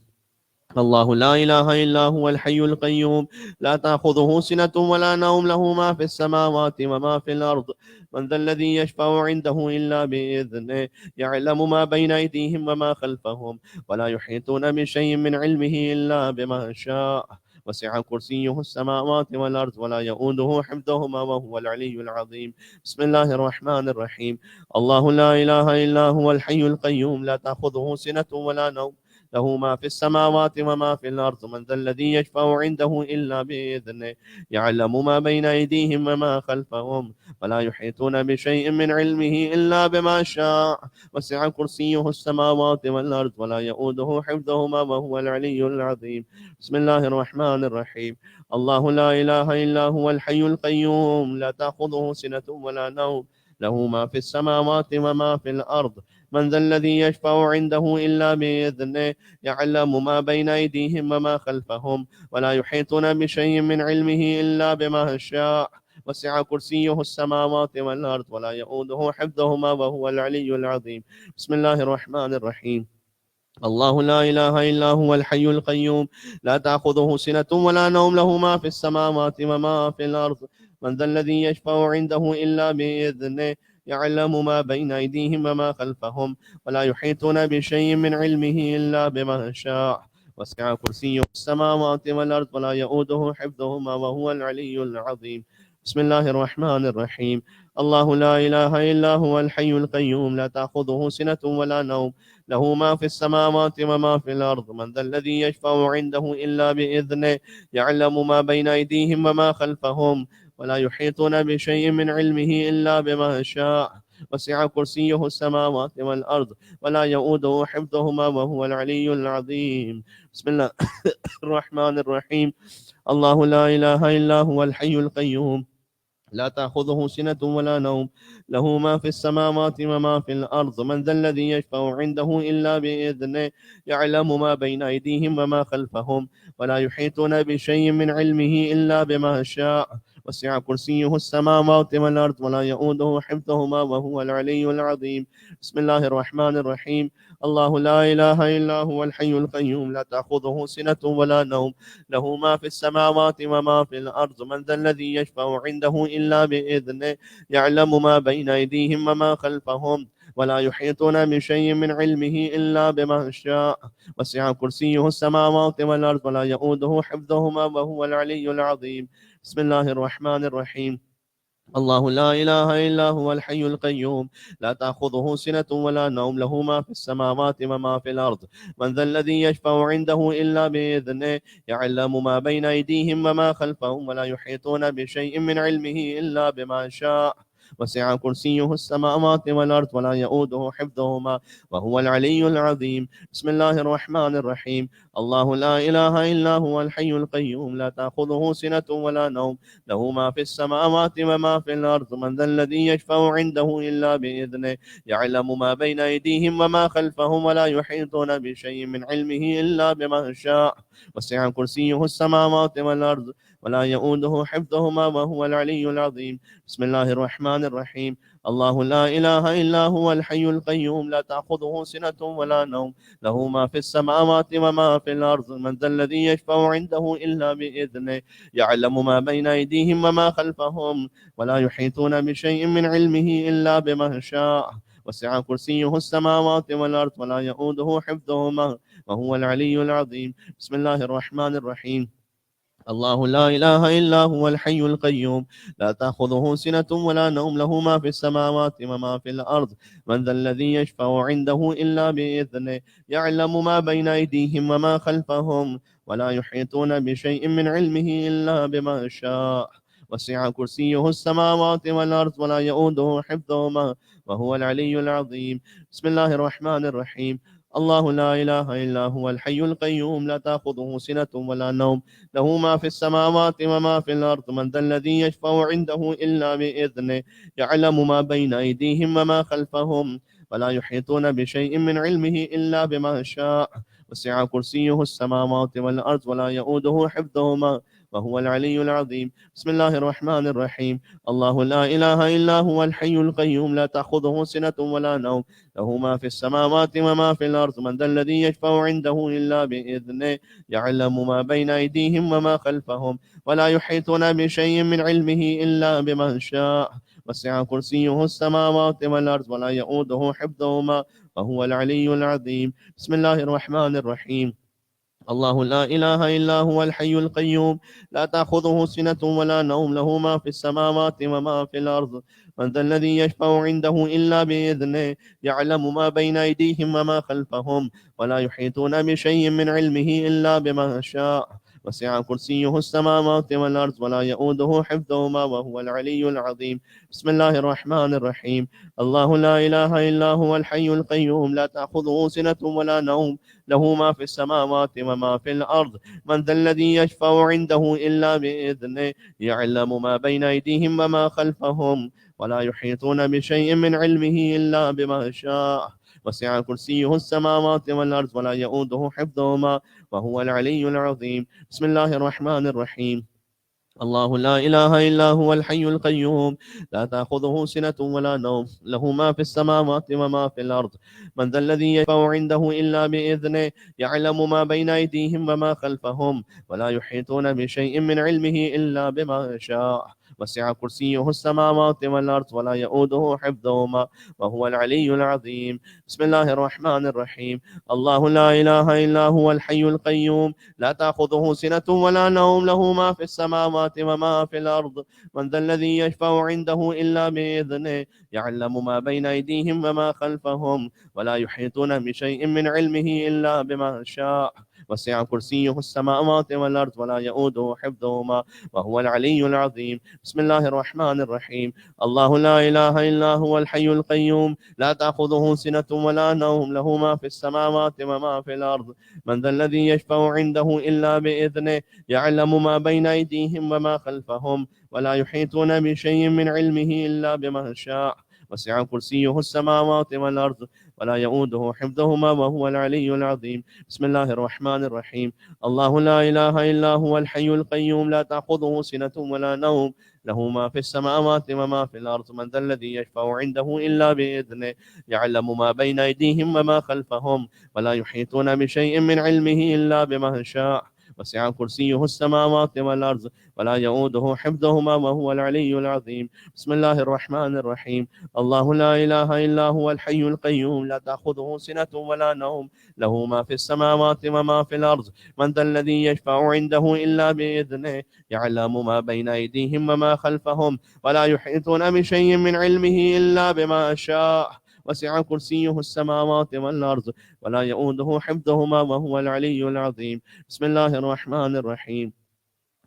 S2: الله لا إله إلا هو الحي القيوم لا تأخذه سنة ولا نوم له ما في السماوات وما في الأرض من ذا الذي يشفع عنده إلا بإذنه يعلم ما بين أيديهم وما خلفهم ولا يحيطون بشيء من علمه إلا بما شاء وسع كرسيه السماوات والأرض ولا يؤوده حفظهما وهو العلي العظيم بسم الله الرحمن الرحيم الله لا إله إلا هو الحي القيوم لا تأخذه سنة ولا نوم له ما في السماوات وما في الأرض من ذا الذي يشفع عنده إلا بإذنه يعلم ما بين أيديهم وما خلفهم ولا يحيطون بشيء من علمه إلا بما شاء وسع كرسيه السماوات والأرض ولا يؤوده حفظهما وهو العلي العظيم بسم الله الرحمن الرحيم الله لا إله إلا هو الحي القيوم لا تأخذه سنة ولا نوم له ما في السماوات وما في الأرض من ذا الذي يشفع عنده إلا بإذنه يعلم ما بين أيديهم وما خلفهم ولا يحيطون بشيء من علمه إلا بما شاء وسع كرسيه السماوات والأرض ولا يؤوده حفظهما وهو العلي العظيم بسم الله الرحمن الرحيم الله لا إله إلا هو الحي القيوم لا تأخذه سنة ولا نوم له ما في السماوات وما في الأرض من ذا الذي يشفع عنده إلا بإذنه يعلم ما بين أيديهم وما خلفهم ولا يحيطون بشيء من علمه إلا بما شاء وسع كرسيه السماوات والأرض ولا يؤوده حفظهما وهو العلي العظيم بسم الله الرحمن الرحيم الله لا إله إلا هو الحي القيوم لا تأخذه سنة ولا نوم له ما في السماوات وما في الأرض من ذا الذي يشفع عنده إلا بإذنه يعلم ما بين أيديهم وما خلفهم ولا يحيطون بشيء من علمه إلا بما شاء وسع كرسيه السماوات والأرض ولا يؤوده حفظهما وهو العلي العظيم بسم الله الرحمن الرحيم الله لا إله إلا هو الحي القيوم لا تأخذه سنة ولا نوم له ما في السماوات وما في الأرض من ذا الذي يشفع عنده إلا بإذنه يعلم ما بين أيديهم وما خلفهم ولا يحيطون بشيء من علمه إلا بما شاء وسع كرسيه السماوات والأرض ولا يؤوده حفظهما وهو العلي العظيم بسم الله الرحمن الرحيم الله لا إله إلا هو الحي القيوم لا تأخذه سنة ولا نوم له ما في السماوات وما في الأرض من ذا الذي يشفع عنده إلا بإذنه يعلم ما بين أيديهم وما خلفهم ولا يحيطون بشيء من علمه إلا بما شاء وسع كرسيه السماوات والأرض ولا يؤوده حفظهما وهو العلي العظيم بسم الله الرحمن الرحيم الله لا إله إلا هو الحي القيوم لا تأخذه سنة ولا نوم له ما في السماوات وما في الأرض من ذا الذي يشفع عنده إلا بإذنه يعلم ما بين أيديهم وما خلفهم ولا يحيطون بشيء من علمه إلا بما شاء وسع كرسيه السماوات والأرض ولا يؤوده حفظهما وهو العلي العظيم بسم الله الرحمن الرحيم الله لا إله إلا هو الحي القيوم لا تأخذه سنة ولا نوم له ما في السماوات وما في الأرض من ذا الذي يشفع عنده إلا بإذنه يعلم ما بين أيديهم وما خلفهم ولا يحيطون بشيء من علمه إلا بما شاء وسع كرسيه السماوات والأرض ولا يؤوده حفظهما وهو العلي العظيم بسم الله الرحمن الرحيم الله لا إله إلا هو الحي القيوم لا تأخذه سنة ولا نوم له ما في السماوات وما في الأرض من ذا الذي يشفع عنده إلا بإذنه يعلم ما بين أيديهم وما خلفهم ولا يحيطون بشيء من علمه إلا بما شاء وسع كرسيه السماوات والأرض ولا يؤوده حفظهما وهو العلي العظيم بسم الله الرحمن الرحيم الله لا إله إلا هو الحي القيوم لا تأخذه سنة ولا نوم له ما في السماوات وما في الأرض من ذا الذي يشفع عنده إلا بإذنه يعلم ما بين أيديهم وما خلفهم ولا يحيطون بشيء من علمه إلا بما شاء وسع كرسيه السماوات والأرض ولا يؤوده حفظهما وهو العلي العظيم بسم الله الرحمن الرحيم الله لا إله إلا هو الحي القيوم لا تأخذه سنة ولا نوم له ما في السماوات وما في الأرض من ذا الذي يشفع عنده إلا بإذنه يعلم ما بين أيديهم وما خلفهم ولا يحيطون بشيء من علمه إلا بما شاء وسع كرسيه السماوات والأرض ولا يؤوده حفظهما وهو العلي العظيم. بسم الله الرحمن الرحيم. الله لا إله إلا هو الحي القيوم لا تأخذه سنة ولا نوم له ما في السماوات وما في الأرض من ذا الذي يشفع عنده إلا بإذنه يعلم ما بين أيديهم وما خلفهم ولا يحيطون بشيء من علمه إلا بما شاء وسع كرسيه السماوات والأرض ولا يؤوده حفظهما وهو العلي العظيم. بسم الله الرحمن الرحيم. الله لا إله إلا هو الحي القيوم لا تأخذه سنة ولا نوم له ما في السماوات وما في الأرض من ذا الذي يشفع عنده إلا بإذنه يعلم ما بين أيديهم وما خلفهم ولا يحيطون بشيء من علمه إلا بما شاء وسع كرسيه السماوات والأرض ولا يؤوده حفظهما وهو العلي العظيم. بسم الله الرحمن الرحيم. الله لا إله إلا هو الحي القيوم لا تأخذه سنة ولا نوم له ما في السماوات وما في الأرض من ذا الذي يشفع عنده إلا بإذنه يعلم ما بين أيديهم وما خلفهم ولا يحيطون بشيء من علمه إلا بما شاء وسع كرسيه السماوات والأرض ولا يؤوده حفظهما وهو العلي العظيم. بسم الله الرحمن الرحيم. الله لا إله إلا هو الحي القيوم لا تأخذه سنة ولا نوم له ما في السماوات وما في الأرض من ذا الذي يشفع عنده إلا بإذنه يعلم ما بين أيديهم وما خلفهم ولا يحيطون بشيء من علمه إلا بما شاء وسع كرسيه السماوات والأرض ولا يؤوده حفظهما وهو العلي العظيم. بسم الله الرحمن الرحيم. الله لا إله إلا هو الحي القيوم لا تأخذه سنة ولا نوم له ما في السماوات وما في الأرض من ذا الذي يشفع عنده إلا بإذنه يعلم ما بين أيديهم وما خلفهم ولا يحيطون بشيء من علمه إلا بما شاء وسع كرسيه السماوات والأرض ولا يؤوده حفظهما وهو العلي العظيم. بسم الله الرحمن الرحيم. الله لا إله إلا هو الحي القيوم لا تأخذه سنة ولا نوم له ما في السماوات وما في الأرض من ذا الذي يشفع عنده إلا بإذنه يعلم ما بين أيديهم وما خلفهم ولا يحيطون بشيء من علمه إلا بما شاء وسع كرسيه السماوات والأرض ولا يؤوده حفظهما وهو العلي العظيم. بسم الله الرحمن الرحيم. الله لا إله إلا هو الحي القيوم لا تأخذه سنة ولا نوم له ما في السماوات وما في الأرض من ذا الذي يشفع عنده إلا بإذنه يعلم ما بين أيديهم وما خلفهم ولا يحيطون بشيء من علمه إلا بما شاء وسع كرسيه السماوات والأرض ولا يؤوده حفظهما وهو العلي العظيم. بسم الله الرحمن الرحيم. الله لا إله إلا هو الحي القيوم لا تأخذه سنة ولا نوم له ما في السماوات وما في الأرض من ذا الذي يشفع عنده إلا بإذنه يعلم ما بين أيديهم وما خلفهم ولا يحيطون بشيء من علمه إلا بما شاء وسع كرسيه السماوات والأرض ولا يؤوده حفظهما وهو العلي العظيم. بسم الله الرحمن الرحيم.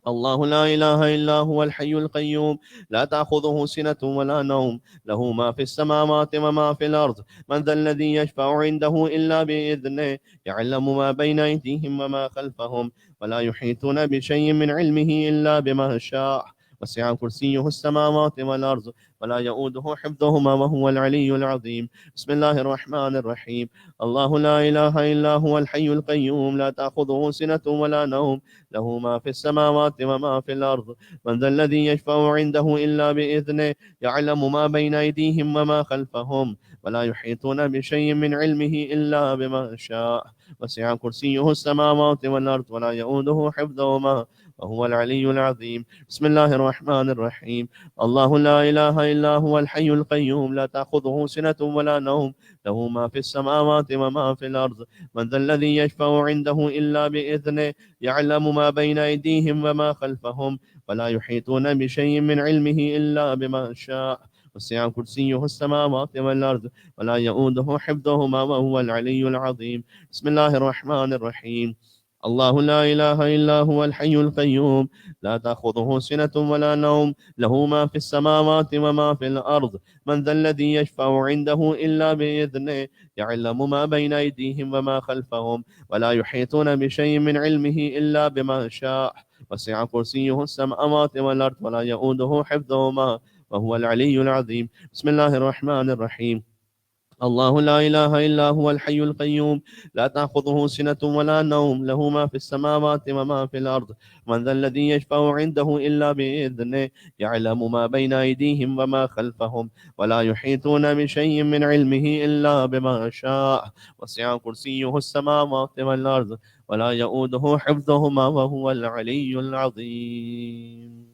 S2: الله لا إله إلا هو الحي القيوم لا تأخذه سنة ولا نوم له ما في السماوات وما في الأرض من ذا الذي يشفع عنده إلا بإذنه يعلم ما بين أيديهم وما خلفهم ولا يحيطون بشيء من علمه إلا بما شاء وسع كرسيه السماوات والأرض ولا يؤوده حفظهما وهو العلي العظيم. بسم الله الرحمن الرحيم. الله لا إله إلا هو الحي القيوم لا تأخذه سنة ولا نوم له ما في السماوات وما في الأرض من ذا الذي يشفع عنده إلا بإذنه يعلم ما بين أيديهم وما خلفهم ولا يحيطون بشيء من علمه إلا بما شاء وسع كرسيه السماوات والأرض ولا يؤوده حفظهما وهو العلي العظيم. بسم الله الرحمن الرحيم. الله لا إله إلا هو الحي القيوم لا تأخذه سنة ولا نوم له ما في السماوات وما في الأرض من ذا الذي يشفع عنده إلا بإذنه يعلم ما بين أيديهم وما خلفهم ولا يحيطون بشيء من علمه إلا بما شاء وسع كرسيه السماوات والأرض ولا يؤوده حفظهما وهو العلي العظيم. بسم الله الرحمن الرحيم. الله لا إله إلا هو الحي القيوم لا تأخذه سنة ولا نوم له ما في السماوات وما في الأرض من ذا الذي يشفع عنده إلا بإذنه يعلم ما بين أيديهم وما خلفهم ولا يحيطون بشيء من علمه إلا بما شاء وسع كرسيه السماوات والأرض ولا يؤوده حفظهما وهو العلي العظيم. بسم الله الرحمن الرحيم. الله لا إله إلا هو الحي القيوم لا تأخذه سنة ولا نوم له ما في السماوات وما في الأرض من ذا الذي يشفع عنده إلا بإذنه يعلم ما بين أيديهم وما خلفهم ولا يحيطون بشيء من علمه إلا بما شاء وسع كرسيه السماوات والأرض ولا يؤوده حفظهما وهو العلي العظيم.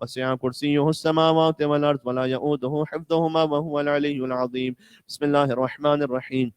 S2: وسع كرسيه السماوات والأرض ولا يؤوده حفظهما وهو العلي العظيم. بسم الله الرحمن الرحيم.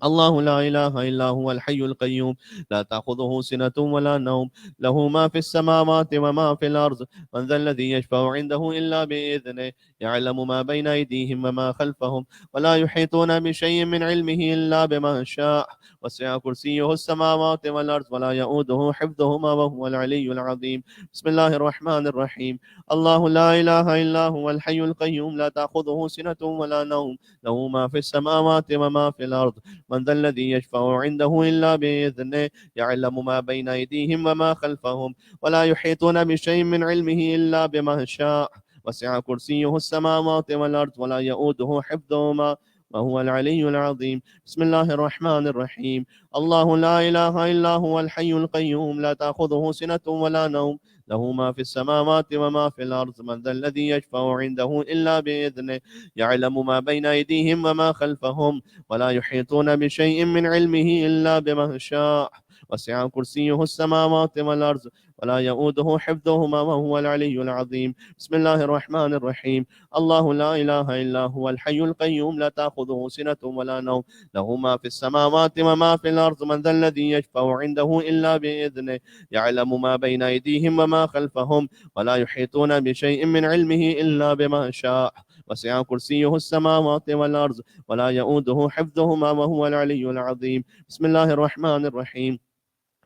S2: الله لا إله إلا هو الحي القيوم لا تأخذه سنة ولا نوم له ما في السماوات وما في الأرض من ذا الذي يشفع عنده إلا بإذنه يعلم ما بين أيديهم وما خلفهم ولا يحيطون بشيء من علمه إلا بما شاء وسع كرسيه السماوات والأرض ولا يؤوده حفظهما وهو العلي العظيم. بسم الله الرحمن الرحيم. الله لا إله إلا هو الحي القيوم لا تأخذه سنة ولا نوم له ما في السماوات وما في الأرض من ذا الذي يشفع عنده إلا بإذنه يعلم ما بين أيديهم وما خلفهم ولا يحيطون بشيء من علمه إلا بما شاء وسع كرسيه السماوات والأرض ولا يؤوده حفظهما وهو العلي العظيم. بسم الله الرحمن الرحيم. الله لا إله إلا هو الحي القيوم لا تأخذه سنة ولا نوم له ما في السماوات وما في الأرض من ذا الذي يشفع عنده إلا بإذنه يعلم ما بين أيديهم وما خلفهم ولا يحيطون بشيء من علمه إلا بما شاء وسع كرسيه السماوات والأرض ولا يؤوده حفظهما وهو العلي العظيم. بسم الله الرحمن الرحيم. الله لا إله إلا هو الحي القيوم لا تأخذه سنة ولا نوم له ما في السماوات وما في الأرض من ذا الذي يشفع عنده إلا بإذنه يعلم ما بين أيديهم وما خلفهم ولا يحيطون بشيء من علمه إلا بما شاء وسع كرسيه السماوات والأرض ولا يؤوده حفظهما وهو العلي العظيم. بسم الله الرحمن الرحيم.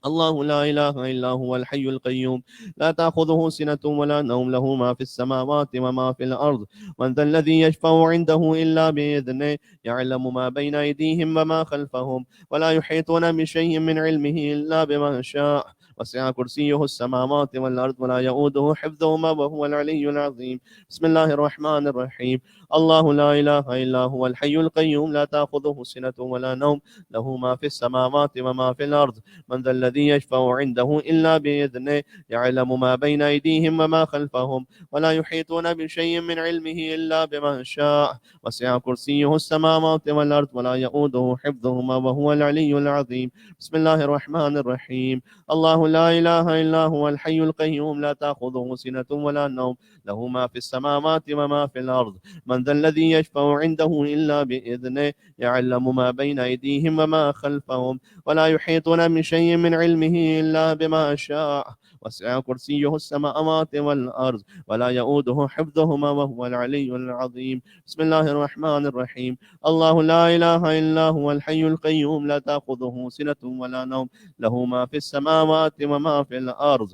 S2: الله لا إله إلا هو الحي القيوم لا تأخذه سنة ولا نوم له ما في السماوات وما في الأرض من ذا الذي يشفع عنده إلا بإذنه يعلم ما بين أيديهم وما خلفهم ولا يحيطون بشيء من علمه إلا بما شاء وسع كرسيه السماوات والأرض ولا يؤوده حفظهما وهو العلي العظيم. بسم الله الرحمن الرحيم. الله لا إله إلا هو الحي القيوم لا تأخذه سنة ولا نوم له ما في السماوات وما في الأرض من ذا الذي يشفع عنده إلا بإذنه يعلم ما بين أيديهم وما خلفهم ولا يحيطون بشيء من علمه إلا بما شاء وسع كرسيه السماوات والأرض ولا يؤوده حفظهما وهو العلي العظيم. بسم الله الرحمن الرحيم. الله لا إله إلا هو الحي القيوم لا تأخذه سنة ولا نوم له ما في السماوات وما في الأرض من ذا الذي يشفع عنده إلا بإذنه يعلم ما بين أيديهم وما خلفهم ولا يحيطون بشيء من علمه إلا بما شاء وسع كرسيه السماوات والأرض ولا يؤوده حفظهما وهو العلي العظيم. بسم الله الرحمن الرحيم. الله لا إله إلا هو الحي القيوم لا تأخذه سنة ولا نوم له ما في السماوات وما في الأرض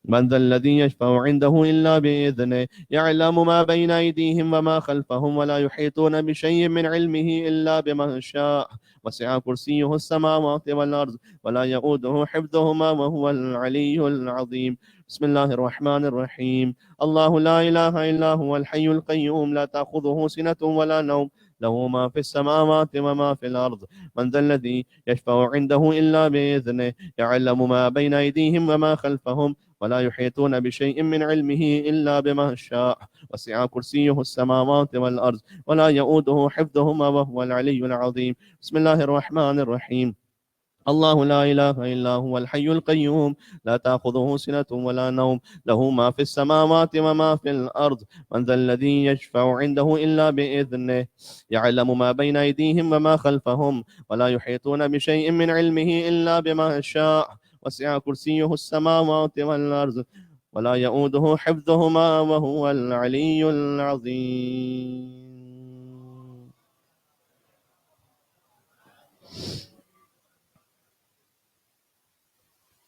S2: من ذا الذي يشفع عنده إلا بإذنه يعلم ما بين أيديهم وما خلفهم ولا يحيطون بشيء من علمه إلا بما شاء وسع كرسيه السماوات والأرض ولا يؤوده حفظهما وهو العلي العظيم. بسم الله الرحمن الرحيم. الله لا إله إلا هو الحي القيوم لا تأخذه سنة ولا نوم له ما في السماوات وما في الأرض من ذا الذي يشفع عنده إلا بإذنه يعلم ما بين أيديهم وما خلفهم ولا يحيطون بشيء من علمه إلا بما شاء وسع كرسيه السماوات والأرض ولا يؤوده حفظهما وهو العلي العظيم. بسم الله الرحمن الرحيم. الله لا إله إلا هو الحي القيوم لا تأخذه سنة ولا نوم له ما في السماوات وما في الأرض من ذا الذي يشفع عنده إلا بإذنه يعلم ما بين أيديهم وما خلفهم ولا يحيطون بشيء من علمه إلا بما شاء وسع كرسيه السماوات والأرض ولا يؤوده حفظهما وهو العلي العظيم.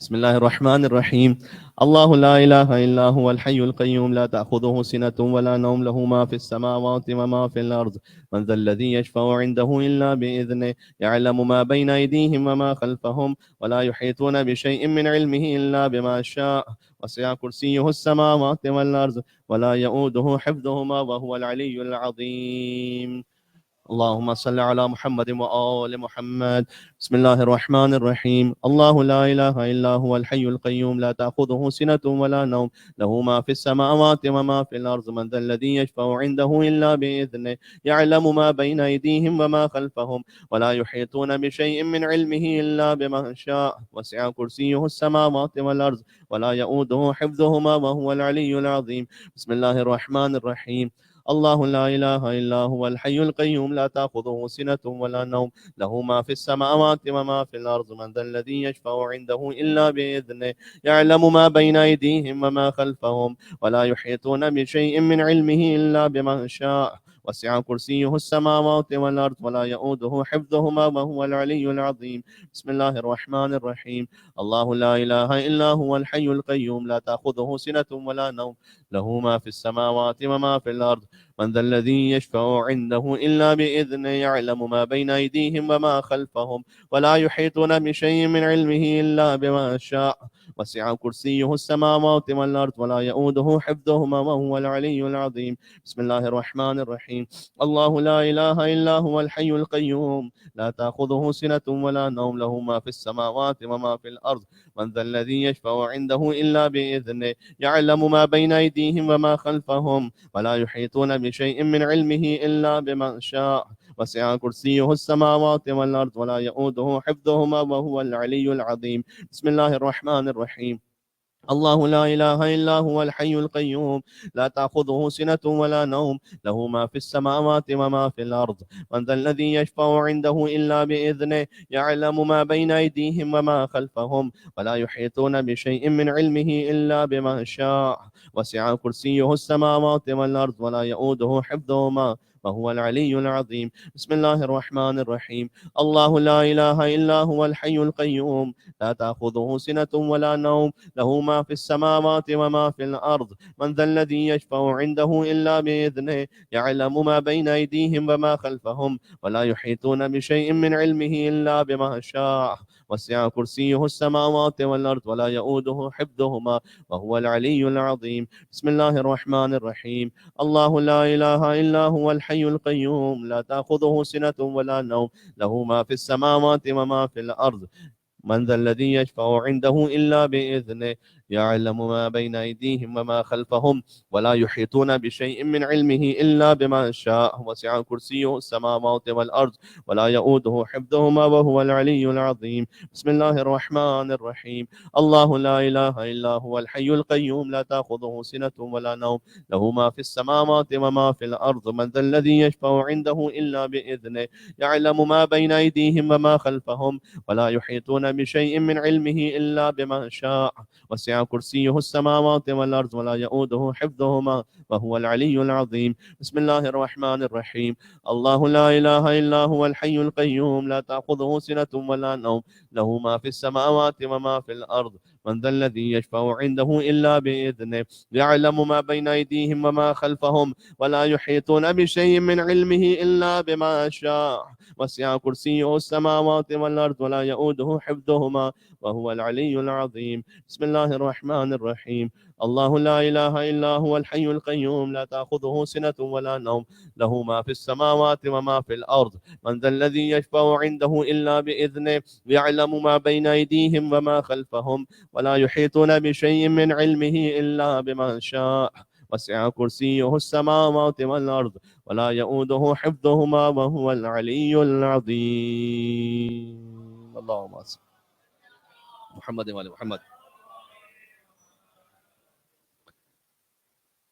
S2: بسم الله الرحمن الرحيم. الله لا إله إلا هو الحي القيوم لا تأخذه سنة ولا نوم له ما في السماوات وما في الأرض من ذا الذي يشفع عنده إلا بإذنه يعلم ما بين أيديهم وما خلفهم ولا يحيطون بشيء من علمه إلا بما شاء وسع كرسيه السماوات والأرض ولا يؤوده حفظهما وهو العلي العظيم. اللهم صل على محمد وآل محمد. بسم الله الرحمن الرحيم. الله لا إله إلا هو الحي القيوم لا تأخذه سنة ولا نوم له ما في السماوات وما في الأرض من ذا الذي يشفع عنده إلا بإذنه يعلم ما بين أيديهم وما خلفهم ولا يحيطون بشيء من علمه إلا بما شاء وسع كرسيه السماوات والأرض ولا يؤوده حفظهما وهو العلي العظيم. بسم الله الرحمن الرحيم. الله لا إله إلا هو الحي القيوم لا تأخذه سنة ولا نوم له ما في السماوات وما في الأرض من ذا الذي يشفع عنده إلا بإذنه يعلم ما بين أيديهم وما خلفهم ولا يحيطون بشيء من علمه إلا بما شاء وسع كرسيه السماوات والأرض ولا يؤوده حفظهما وهو العلي العظيم. بسم الله الرحمن الرحيم. الله لا إله إلا هو الحي القيوم لا تأخذه سنة ولا نوم له ما في السماوات وما في الأرض من ذا الذي يشفع عنده إلا بإذنه يعلم ما بين أيديهم وما خلفهم ولا يحيطون بشيء من علمه إلا بما شاء وسع كرسيه السماوات والأرض ولا يؤوده حفظهما وهو العلي العظيم. بسم الله الرحمن الرحيم. الله لا إله إلا هو الحي القيوم لا تأخذه سنة ولا نوم له ما في السماوات وما في الأرض من ذا الذي يشفع عنده إلا بإذنه يعلم ما بين أيديهم وما خلفهم ولا يحيطون بشيء من علمه إلا بما شاء وسع كرسيه السماوات والأرض ولا يؤوده حفظهما وهو العلي العظيم. بسم الله الرحمن الرحيم. الله لا إله إلا هو الحي القيوم لا تأخذه سنة ولا نوم له ما في السماوات وما في الأرض من ذا الذي يشفع عنده إلا بإذنه يعلم ما بين أيديهم وما خلفهم ولا يحيطون بشيء من علمه إلا بما شاء وسع كرسيه السماوات والأرض ولا يؤوده حفظهما وهو العلي العظيم. بسم الله الرحمن الرحيم. الله لا إله إلا هو الحي القيوم لا تأخذه سنة ولا نوم له ما في السماوات وما في الأرض من ذا الذي يشفع عنده إلا بإذنه يعلم ما بين أيديهم وما خلفهم ولا يحيطون بشيء من علمه إلا بما شاء وسع كرسيه السماوات والأرض ولا يؤوده حفظهما وهو العلي العظيم. بسم الله الرحمن الرحيم. الله لا إله إلا هو الحي القيوم لا تأخذه سنة ولا نوم له ما في السماوات وما في الأرض من ذا الذي يشفع عنده إلا بإذنه يعلم ما بين أيديهم وما خلفهم ولا يحيطون بشيء من علمه إلا بما شاء وسع كرسيه السماوات والأرض ولا يؤوده حفظهما وهو العلي العظيم. بسم الله الرحمن الرحيم. الله لا إله إلا هو الحي القيوم لا تأخذه سنة ولا نوم له ما في السماوات وما في الأرض من ذا الذي يشفع عنده إلا بإذنه يعلم ما بين أيديهم وما خلفهم ولا يحيطون بشيء من علمه إلا بما شاء وسع كرسيه السماوات والأرض ولا يؤوده حفظهما وهو العلي العظيم. بسم الله الرحمن الرحيم. الله لا إله إلا هو الحي القيوم لا تأخذه سنة ولا نوم له ما في السماوات وما في الأرض من ذا الذي يشفع عنده إلا بإذنه يعلم ما بين أيديهم وما خلفهم ولا يحيطون بشيء من علمه إلا بما شاء وسع كرسيه السماوات والأرض ولا يؤوده حفظهما وهو العلي العظيم. بسم الله الرحمن الرحيم. الله لا إله إلا هو الحي القيوم لا تأخذه سنة ولا نوم له ما في السماوات وما في الأرض من ذا الذي يشفع عنده إلا بإذنه يعلم ما بين أيديهم وما خلفهم ولا يحيطون بشيء من علمه إلا بما شاء وسع كرسيه السماوات والأرض ولا يؤوده حفظهما وهو العلي العظيم. اللهم صل محمد وعلى محمد.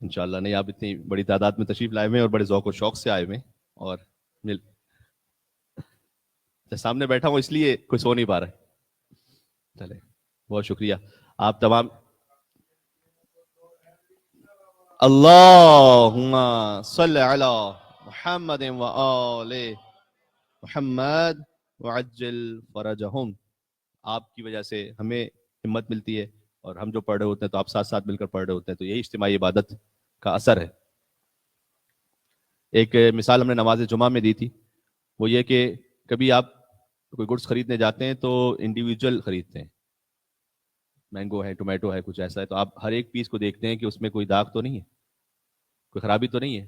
S2: انشاءاللہ نہیں آپ اتنی بڑی تعداد میں تشریف لائے ہوئے ہیں اور بڑے ذوق و شوق سے آئے ہوئے ہیں اور سامنے بیٹھا ہوں اس لیے کوئی سو نہیں پا رہا ہے. چلے بہت شکریہ آپ تمام. اللہم صلی علی محمد و آل محمد وعجل فرجہم. آپ کی وجہ سے ہمیں ہمت ملتی ہے اور ہم جو پڑھ رہے ہوتے ہیں تو آپ ساتھ ساتھ مل کر پڑھ رہے ہوتے ہیں, تو یہی اجتماعی عبادت کا اثر ہے. ایک مثال ہم نے نماز جمعہ میں دی تھی, وہ یہ کہ کبھی آپ کوئی گڈس خریدنے جاتے ہیں تو انڈیویجول خریدتے ہیں, مینگو ہے, ٹومیٹو ہے, کچھ ایسا ہے, تو آپ ہر ایک پیس کو دیکھتے ہیں کہ اس میں کوئی داغ تو نہیں ہے, کوئی خرابی تو نہیں ہے,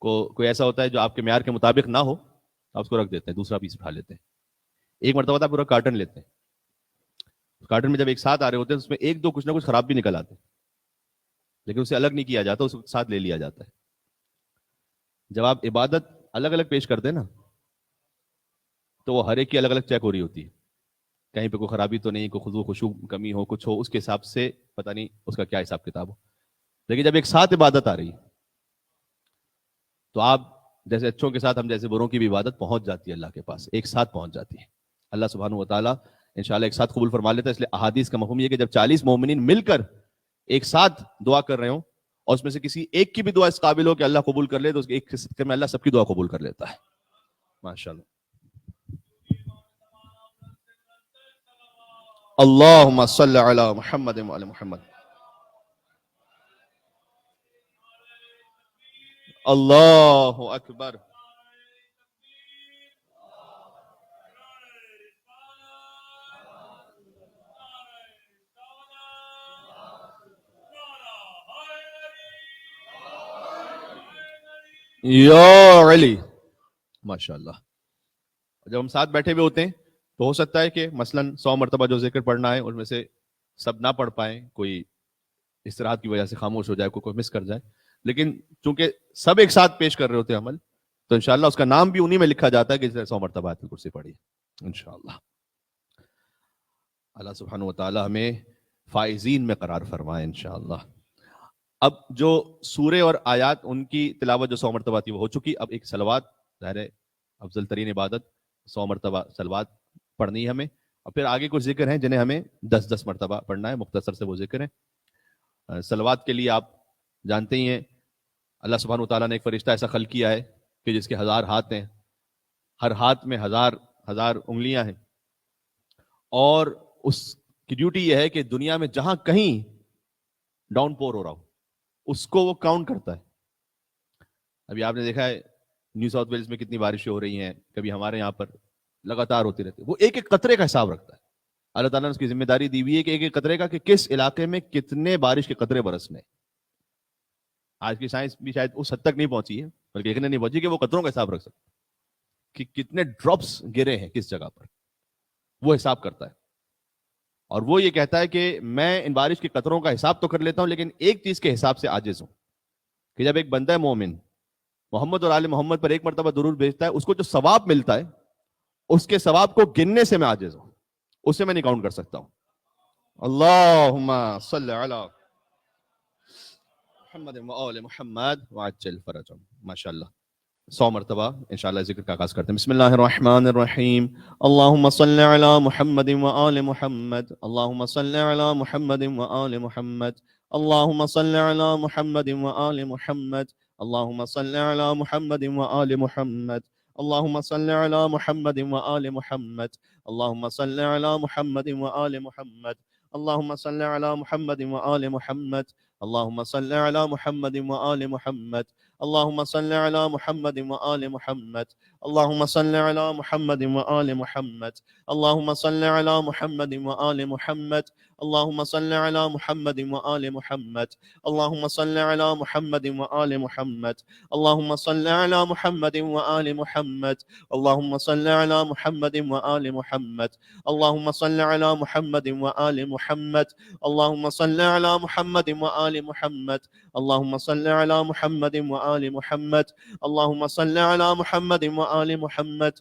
S2: کوئی ایسا ہوتا ہے جو آپ کے معیار کے مطابق نہ ہو, آپ اس کو رکھ دیتے ہیں, دوسرا پیس اٹھا لیتے ہیں. ایک مرتبہ آپ پورا کارٹن لیتے ہیں, کارٹن میں جب ایک ساتھ آ رہے ہوتے ہیں اس میں ایک دو کچھ نہ کچھ خراب بھی نکل آتے ہیں, لیکن اسے الگ نہیں کیا جاتا, اس کو ساتھ لے لیا جاتا ہے. جب آپ عبادت الگ الگ پیش کرتے ہیں نا تو وہ ہر ایک کی الگ الگ چیک ہو رہی ہوتی ہے, کہیں پہ کوئی خرابی تو نہیں, کوئی خضوع خشوع کمی ہو, کچھ ہو, اس کے حساب سے پتہ نہیں اس کا کیا حساب کتاب ہو. لیکن جب ایک ساتھ عبادت آ رہی ہے تو آپ جیسے اچھوں کے ساتھ ہم جیسے بروں کی بھی عبادت پہنچ جاتی ہے اللہ کے پاس, ایک ساتھ پہنچ جاتی ہے. اللہ سبحانہ و تعالیٰ انشاءاللہ ایک ساتھ قبول فرما لیتا ہے. اس لیے احادیث کا مفہوم یہ کہ جب 40 مومنین مل کر ایک ساتھ دعا کر رہے ہوں اور اس میں سے کسی ایک کی بھی دعا اس قابل ہو کہ اللہ قبول کر لے, تو اس ایک کے صدقے میں اللہ سب کی دعا قبول کر لیتا ہے. ماشاءاللہ. اللہم صلی علی محمد و علی محمد. اللہ اکبر. یا علی. ماشاءاللہ. جب ہم ساتھ بیٹھے ہوئے ہوتے ہیں تو ہو سکتا ہے کہ مثلاً 100 مرتبہ جو ذکر پڑھنا ہے ان میں سے سب نہ پڑھ پائیں, کوئی استراحت کی وجہ سے خاموش ہو جائے, کوئی مس کر جائے, لیکن چونکہ سب ایک ساتھ پیش کر رہے ہوتے ہیں عمل, تو انشاءاللہ اس کا نام بھی انہی میں لکھا جاتا ہے کہ جس نے 100 مرتبہ آیت الکرسی پڑھی انشاءاللہ. اللہ سبحانہ و تعالی ہمیں فائزین میں قرار فرمائے انشاءاللہ. اب جو سورے اور آیات ان کی تلاوت جو 100 مرتبہ تھی وہ ہو چکی. اب ایک صلوات, ظاہر ہے افضل ترین عبادت 100 مرتبہ صلوات پڑھنی ہے ہمیں, اور پھر آگے کچھ ذکر ہیں جنہیں ہمیں 10-10 مرتبہ پڑھنا ہے, مختصر سے وہ ذکر ہیں. صلوات کے لیے آپ جانتے ہی ہیں اللہ سبحانہ و تعالیٰ نے ایک فرشتہ ایسا خلق کیا ہے کہ جس کے 1000 ہاتھ ہیں, ہر ہاتھ میں 1000 انگلیاں ہیں, اور اس کی ڈیوٹی یہ ہے کہ دنیا میں جہاں کہیں ڈاؤن پور ہو رہا ہو اس کو وہ کاؤنٹ کرتا ہے. ابھی آپ نے دیکھا ہے نیو ساؤتھ ویلز میں کتنی بارشیں ہو رہی ہیں, کبھی ہمارے یہاں پر لگاتار ہوتی رہتی ہے. وہ ایک ایک قطرے کا حساب رکھتا ہے. اللہ تعالیٰ نے اس کی ذمہ داری دی ہوئی ہے کہ ایک ایک قطرے کا کہ کس علاقے میں کتنے بارش کے قطرے برسنے. آج کی سائنس بھی شاید اس حد تک نہیں پہنچی ہے, بلکہ ایک نے نہیں پہنچی کہ وہ قطروں کا حساب رکھ سکتا کہ کتنے ڈراپس گرے ہیں کس جگہ پر, وہ حساب کرتا ہے. اور وہ یہ کہتا ہے کہ میں ان بارش کے قطروں کا حساب تو کر لیتا ہوں, لیکن ایک چیز کے حساب سے عاجز ہوں کہ جب ایک بندہ مومن محمد اور آل محمد پر ایک مرتبہ درود بھیجتا ہے, اس کو جو ثواب ملتا ہے اس کے ثواب کو گننے سے میں عاجز ہوں, اسے میں نہیں کاؤنٹ کر سکتا ہوں. اللہم صلی علی محمد و آل محمد وعجل فرجہم. ماشاءاللہ 100 مرتبہ انشاءاللہ ذکر کا آغاز کرتے ہیں. بسم اللہ الرحمن الرحیم. اللہم صلی علی محمد و آل محمد. اللہم صلی علی محمد و آل محمد. اللہم صلی علی محمد و آل محمد. اللہم صلی علی محمد و آل محمد. اللہم صلی علی محمد و آل محمد. اللہم صلی علی محمد و آل محمد. اللہم صلی علی محمد و آل محمد. اللہم صلی علی محمد و آل محمد. اللہم صلی علی محمد و آل محمد. اللہم صلی علی محمد و آل محمد. اللہم صلی علی محمد و آل محمد. اللہم صلی علی محمد و آل محمد. اللہم صلی علی محمد و آل محمد. اللہم صلی علی محمد و آل محمد. اللہم صلی علی محمد و آل محمد. اللہم صلی علی محمد و آل محمد. اللہم صلی علی محمد و آل محمد. اللہم صلی علی محمد و آل محمد. اللہم صلی علی محمد و آل محمد.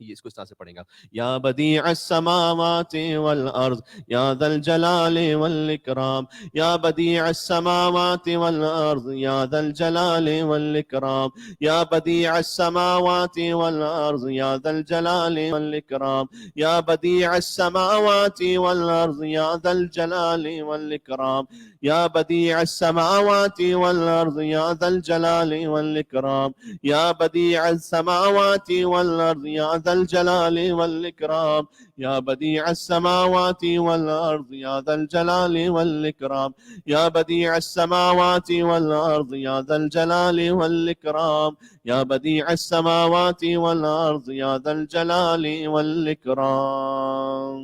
S4: یہ اس کو اس طرح سے پڑھیں گا. یا بدیع السماوات والارض یا ذا الجلال والاکرام یا بدیع السماوات والارض یا ذا الجلال والاکرام یا بدیع السماوات والارض یا ذا الجلال والاکرام یا بدیع السماوات والارض یا ذا الجلال والاکرام یا بدیع السماوات والارض یا ذا الجلال والاکرام یا بدیع السماوات والارض یا ذا الجلال والاکرام یا بدیع السماوات والارض یا ذا الجلال والاکرام یا بدیع السماوات والارض یا ذا الجلال والاکرام یا بدیع السماوات والارض یا ذا الجلال والاکرام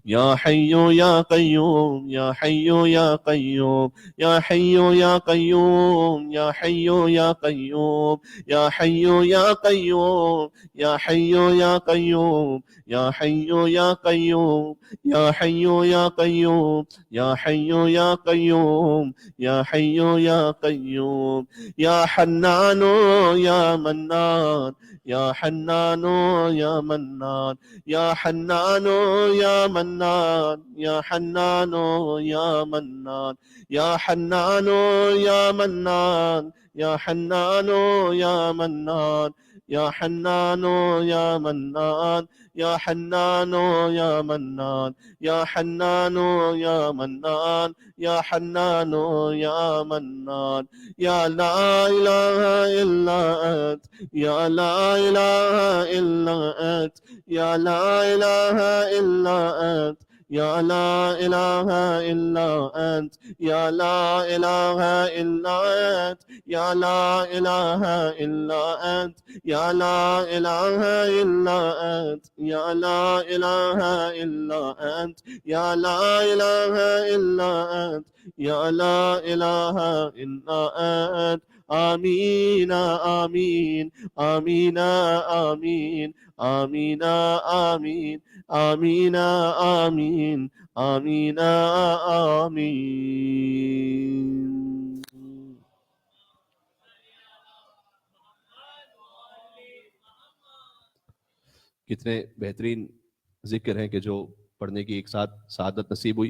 S4: یا حی یا قیوم یا حی یا قیوم یا حی یا قیوم یا حی یا قیوم یا حی یا قیوم یا حی یا قیوم یا حی یا قیوم یا حی یا قیوم یا حی یا قیوم یا حی یا قیوم یا حنان یا منان یا حنان یا منان یا حنان یا منان یا حنان یا منان یا حنان یا منان یا حنان یا منان یا حنان یا منان یا حنان یا منان یا حنان یا منان یا حنان یا منان یا لا الہ الا انت یا لا الہ الا انت یا لا الہ الا انت یا لا الہ الا انت یا لا الہ الا انت یا لا الہ الا انت یا لا الہ الا انت یا لا الہ الا انت یا لا الہ الا انت یا لا الہ الا انت آمین آمین آمین آمین آمین آمین آمین آمین آمین آمین.
S2: کتنے بہترین ذکر ہیں کہ جو پڑھنے کی ایک ساتھ سعادت نصیب ہوئی.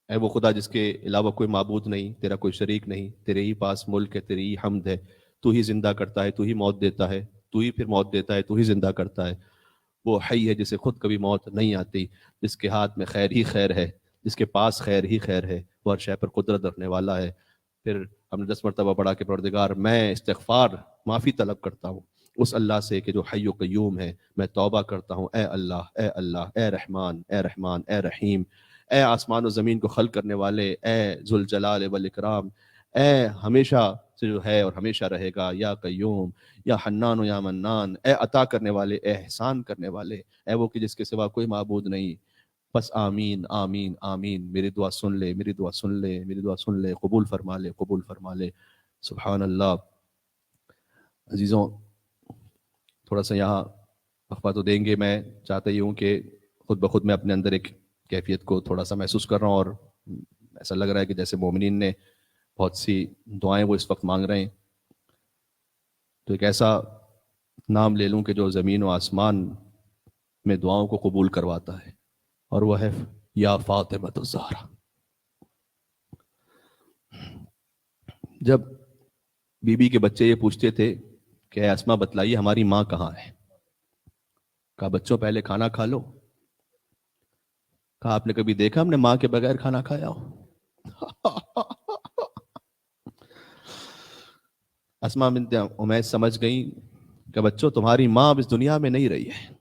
S2: اے وہ خدا جس کے علاوہ کوئی معبود نہیں، تیرا کوئی شریک نہیں، تیرے ہی پاس ملک ہے، تیری ہی حمد ہے، تو ہی زندہ کرتا ہے، تو ہی موت دیتا ہے، تو ہی پھر موت دیتا ہے، تو ہی زندہ کرتا ہے. وہ حی ہے جسے خود کبھی موت نہیں آتی، جس کے ہاتھ میں خیر ہی خیر ہے، جس کے پاس خیر ہی خیر ہے، وہ ہر شے پر قدرت رکھنے والا ہے. پھر ہم نے 10 مرتبہ پڑھا کہ پروردگار میں استغفار معافی طلب کرتا ہوں اس اللہ سے کہ جو حی و قیوم ہے. میں توبہ کرتا ہوں اے اللہ اے اللہ اے رحمان اے رحمان اے رحیم، اے آسمان و زمین کو خلق کرنے والے، اے ذوالجلال والاکرام، اے ہمیشہ سے جو ہے اور ہمیشہ رہے گا، یا قیوم یا حنان و یا منان، اے عطا کرنے والے، اے احسان کرنے والے، اے وہ کہ جس کے سوا کوئی معبود نہیں. بس آمین آمین آمین. میری دعا سن لے، میری دعا سن لے، میری دعا سن لے، قبول فرما لے، قبول فرما لے. سبحان اللہ. عزیزوں تھوڑا سا یہاں وقفہ تو دیں گے. میں چاہتا ہی ہوں کہ خود بخود میں اپنے اندر ایک کیفیت کو تھوڑا سا محسوس کر رہا ہوں، اور ایسا لگ رہا ہے کہ جیسے مومنین نے بہت سی دعائیں وہ اس وقت مانگ رہے ہیں. تو ایک ایسا نام لے لوں کہ جو زمین و آسمان میں دعاؤں کو قبول کرواتا ہے، اور وہ ہے یا فاطمۃ الزہرا. جب بی بی کے بچے یہ پوچھتے تھے کہ اے اسما بتلائیے ہماری ماں کہاں ہے، کہا بچوں پہلے کھانا کھا لو. کہا آپ نے کبھی دیکھا ہم نے ماں کے بغیر کھانا کھایا ہو؟ اسما بنت امیس سمجھ گئی کہ بچوں تمہاری ماں اب اس دنیا میں نہیں رہی ہے.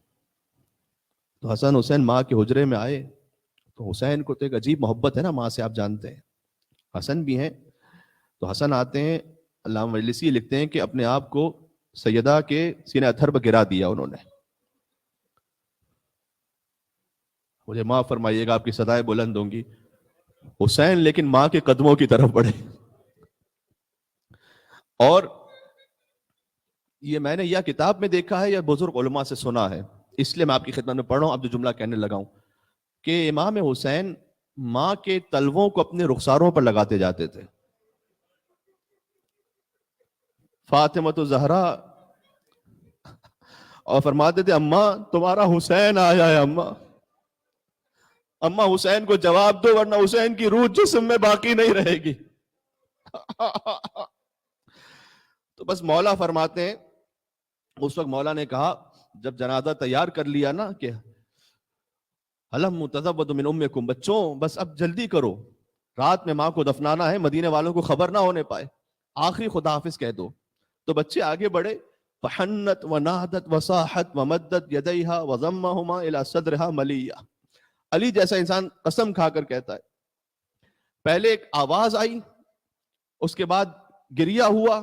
S2: تو حسن حسین ماں کے حجرے میں آئے تو حسین کو تو ایک عجیب محبت ہے نا ماں سے، آپ جانتے ہیں. حسن بھی ہیں تو حسن آتے ہیں، علامہ مجلسی لکھتے ہیں کہ اپنے آپ کو سیدہ کے سینہ اتھر پر گرا دیا انہوں نے. مجھے معاف فرمائیے گا، آپ کی صدائیں بلند ہوں گی. حسین لیکن ماں کے قدموں کی طرف بڑھے. اور یہ میں نے یا کتاب میں دیکھا ہے یا بزرگ علماء سے سنا ہے، اس لیے میں آپ کی خدمت میں پڑھ رہا ہوں. اب جو جملہ کہنے لگا ہوں کہ امام حسین ماں کے تلووں کو اپنے رخساروں پر لگاتے جاتے تھے. فاطمۃ الزہرا
S4: اور فرماتے تھے اماں تمہارا حسین آیا ہے، اماں حسین کو جواب دو ورنہ حسین کی روح جسم میں باقی نہیں رہے گی. تو بس مولا فرماتے ہیں اس وقت مولا نے کہا جب جنازہ تیار کر لیا نا کہ حلم تزود من امکم، بچوں بس اب جلدی کرو، رات میں ماں کو دفنانا ہے، مدینے والوں کو خبر نہ ہونے پائے، آخری خدا حافظ کہہ دو. تو بچے آگے بڑھے، فحنت ونادت وصاحت ومدت یدیہا وضمہما الی صدرہا ملیہ. علی جیسا انسان قسم کھا کر کہتا ہے پہلے ایک آواز آئی، اس کے بعد گریہ ہوا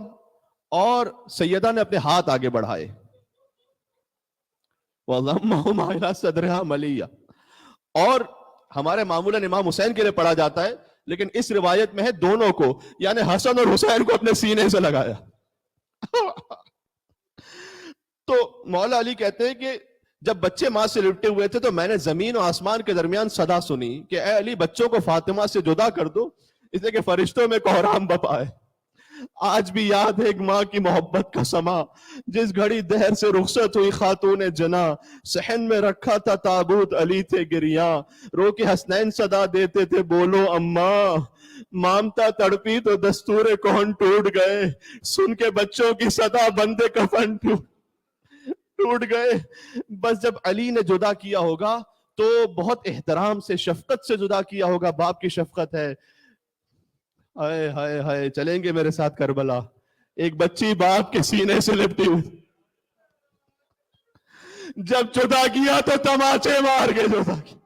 S4: اور سیدہ نے اپنے ہاتھ آگے بڑھائے، وضمہما الی صدرہا ملیہ. اور ہمارے معمولاً امام حسین کے لیے پڑھا جاتا ہے، لیکن اس روایت میں ہے دونوں کو، یعنی حسن اور حسین کو اپنے سینے سے لگایا. تو مولا علی کہتے ہیں کہ جب بچے ماں سے لپٹے ہوئے تھے تو میں نے زمین و آسمان کے درمیان صدا سنی کہ اے علی بچوں کو فاطمہ سے جدا کر دو، اس لیے کہ فرشتوں میں کوہرام بپا ہے. آج بھی یاد ہے ایک ماں کی محبت کا سما، جس گھڑی دہر سے رخصت ہوئی خاتون جنا، صحن میں رکھا تھا تابوت علی تھے گریاں، رو کے حسنین صدا دیتے تھے بولو اماں، مامتا تڑپی تو دستور کون ٹوٹ گئے، سن کے بچوں کی صدا بندے کفن ٹوٹ گئے. بس جب علی نے جدا کیا ہوگا تو بہت احترام سے شفقت سے جدا کیا ہوگا، باپ کی شفقت ہے. ہائے ہائے ہائے، چلیں گے میرے ساتھ کربلا، ایک بچی باپ کے سینے سے لپٹی ہوئی، جب جدا کیا تو تماچے مار کے جدا کیا.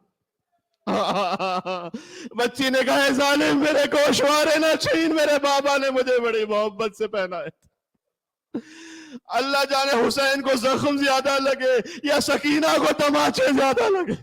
S4: بچی نے کہا اے ظالم میرے گوشوارے نہ چھین، میرے بابا نے مجھے بڑی محبت سے پہنائے. اللہ جانے حسین کو زخم زیادہ لگے یا سکینہ کو تماچے زیادہ لگے.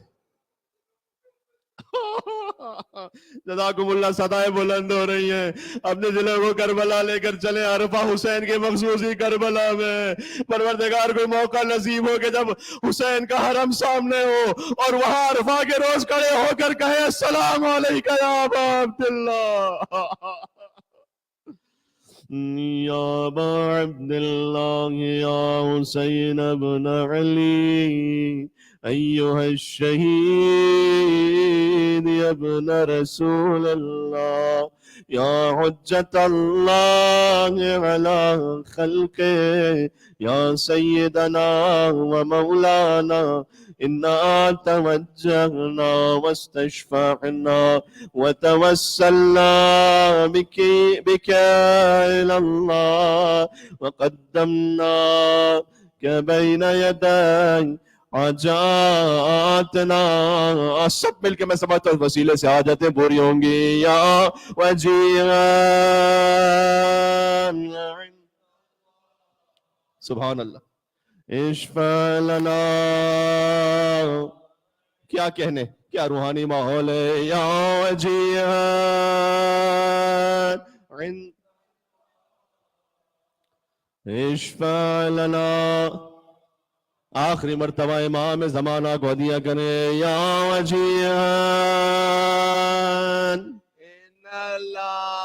S4: جزاکم اللہ. صدائیں بلند ہو رہی ہیں، اپنے دلوں کو کربلا لے کر چلیں، عرفہ حسین کے مخصوصی کربلا میں. پروردگار کو موقع نصیب ہو کہ جب حسین کا حرم سامنے ہو اور وہاں عرفہ کے روز کھڑے ہو کر کہیں السلام علیکہ یا ابا عبداللہ، یا ابا عبداللہ یا حسین ابن علی ایوہ الشہید یا ابن رسول اللہ یا حجت اللہ علی خلقہ یا سیدنا و مولانا انا توجہنا واستشفعنا وتوسلنا بك إلى الله وقدمناك بين يدي حاجاتنا. سب مل کے میں سمجھتا ہوں وسیلے سے حاجتیں پوری ہوں گی. یا وجیہان سبحان اللہ. اشفع لنا، کیا کہنے، کیا روحانی ماحول ہے. یا وجیہان اشفع لنا، آخری مرتبہ امام زمانہ کو ہدیہ کریں. یا وجیہان ان اللہ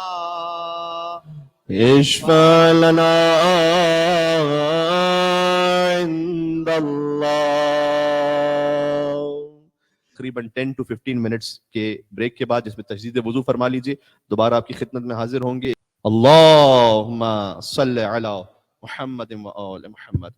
S4: اشفع لنا عند اللہ. تقریباً 10 to 15 منٹس کے بریک کے بعد جس میں تجدید وضو فرما لیجئے، دوبارہ آپ کی خدمت میں حاضر ہوں گے. اللہم صلی علی محمد و آل محمد.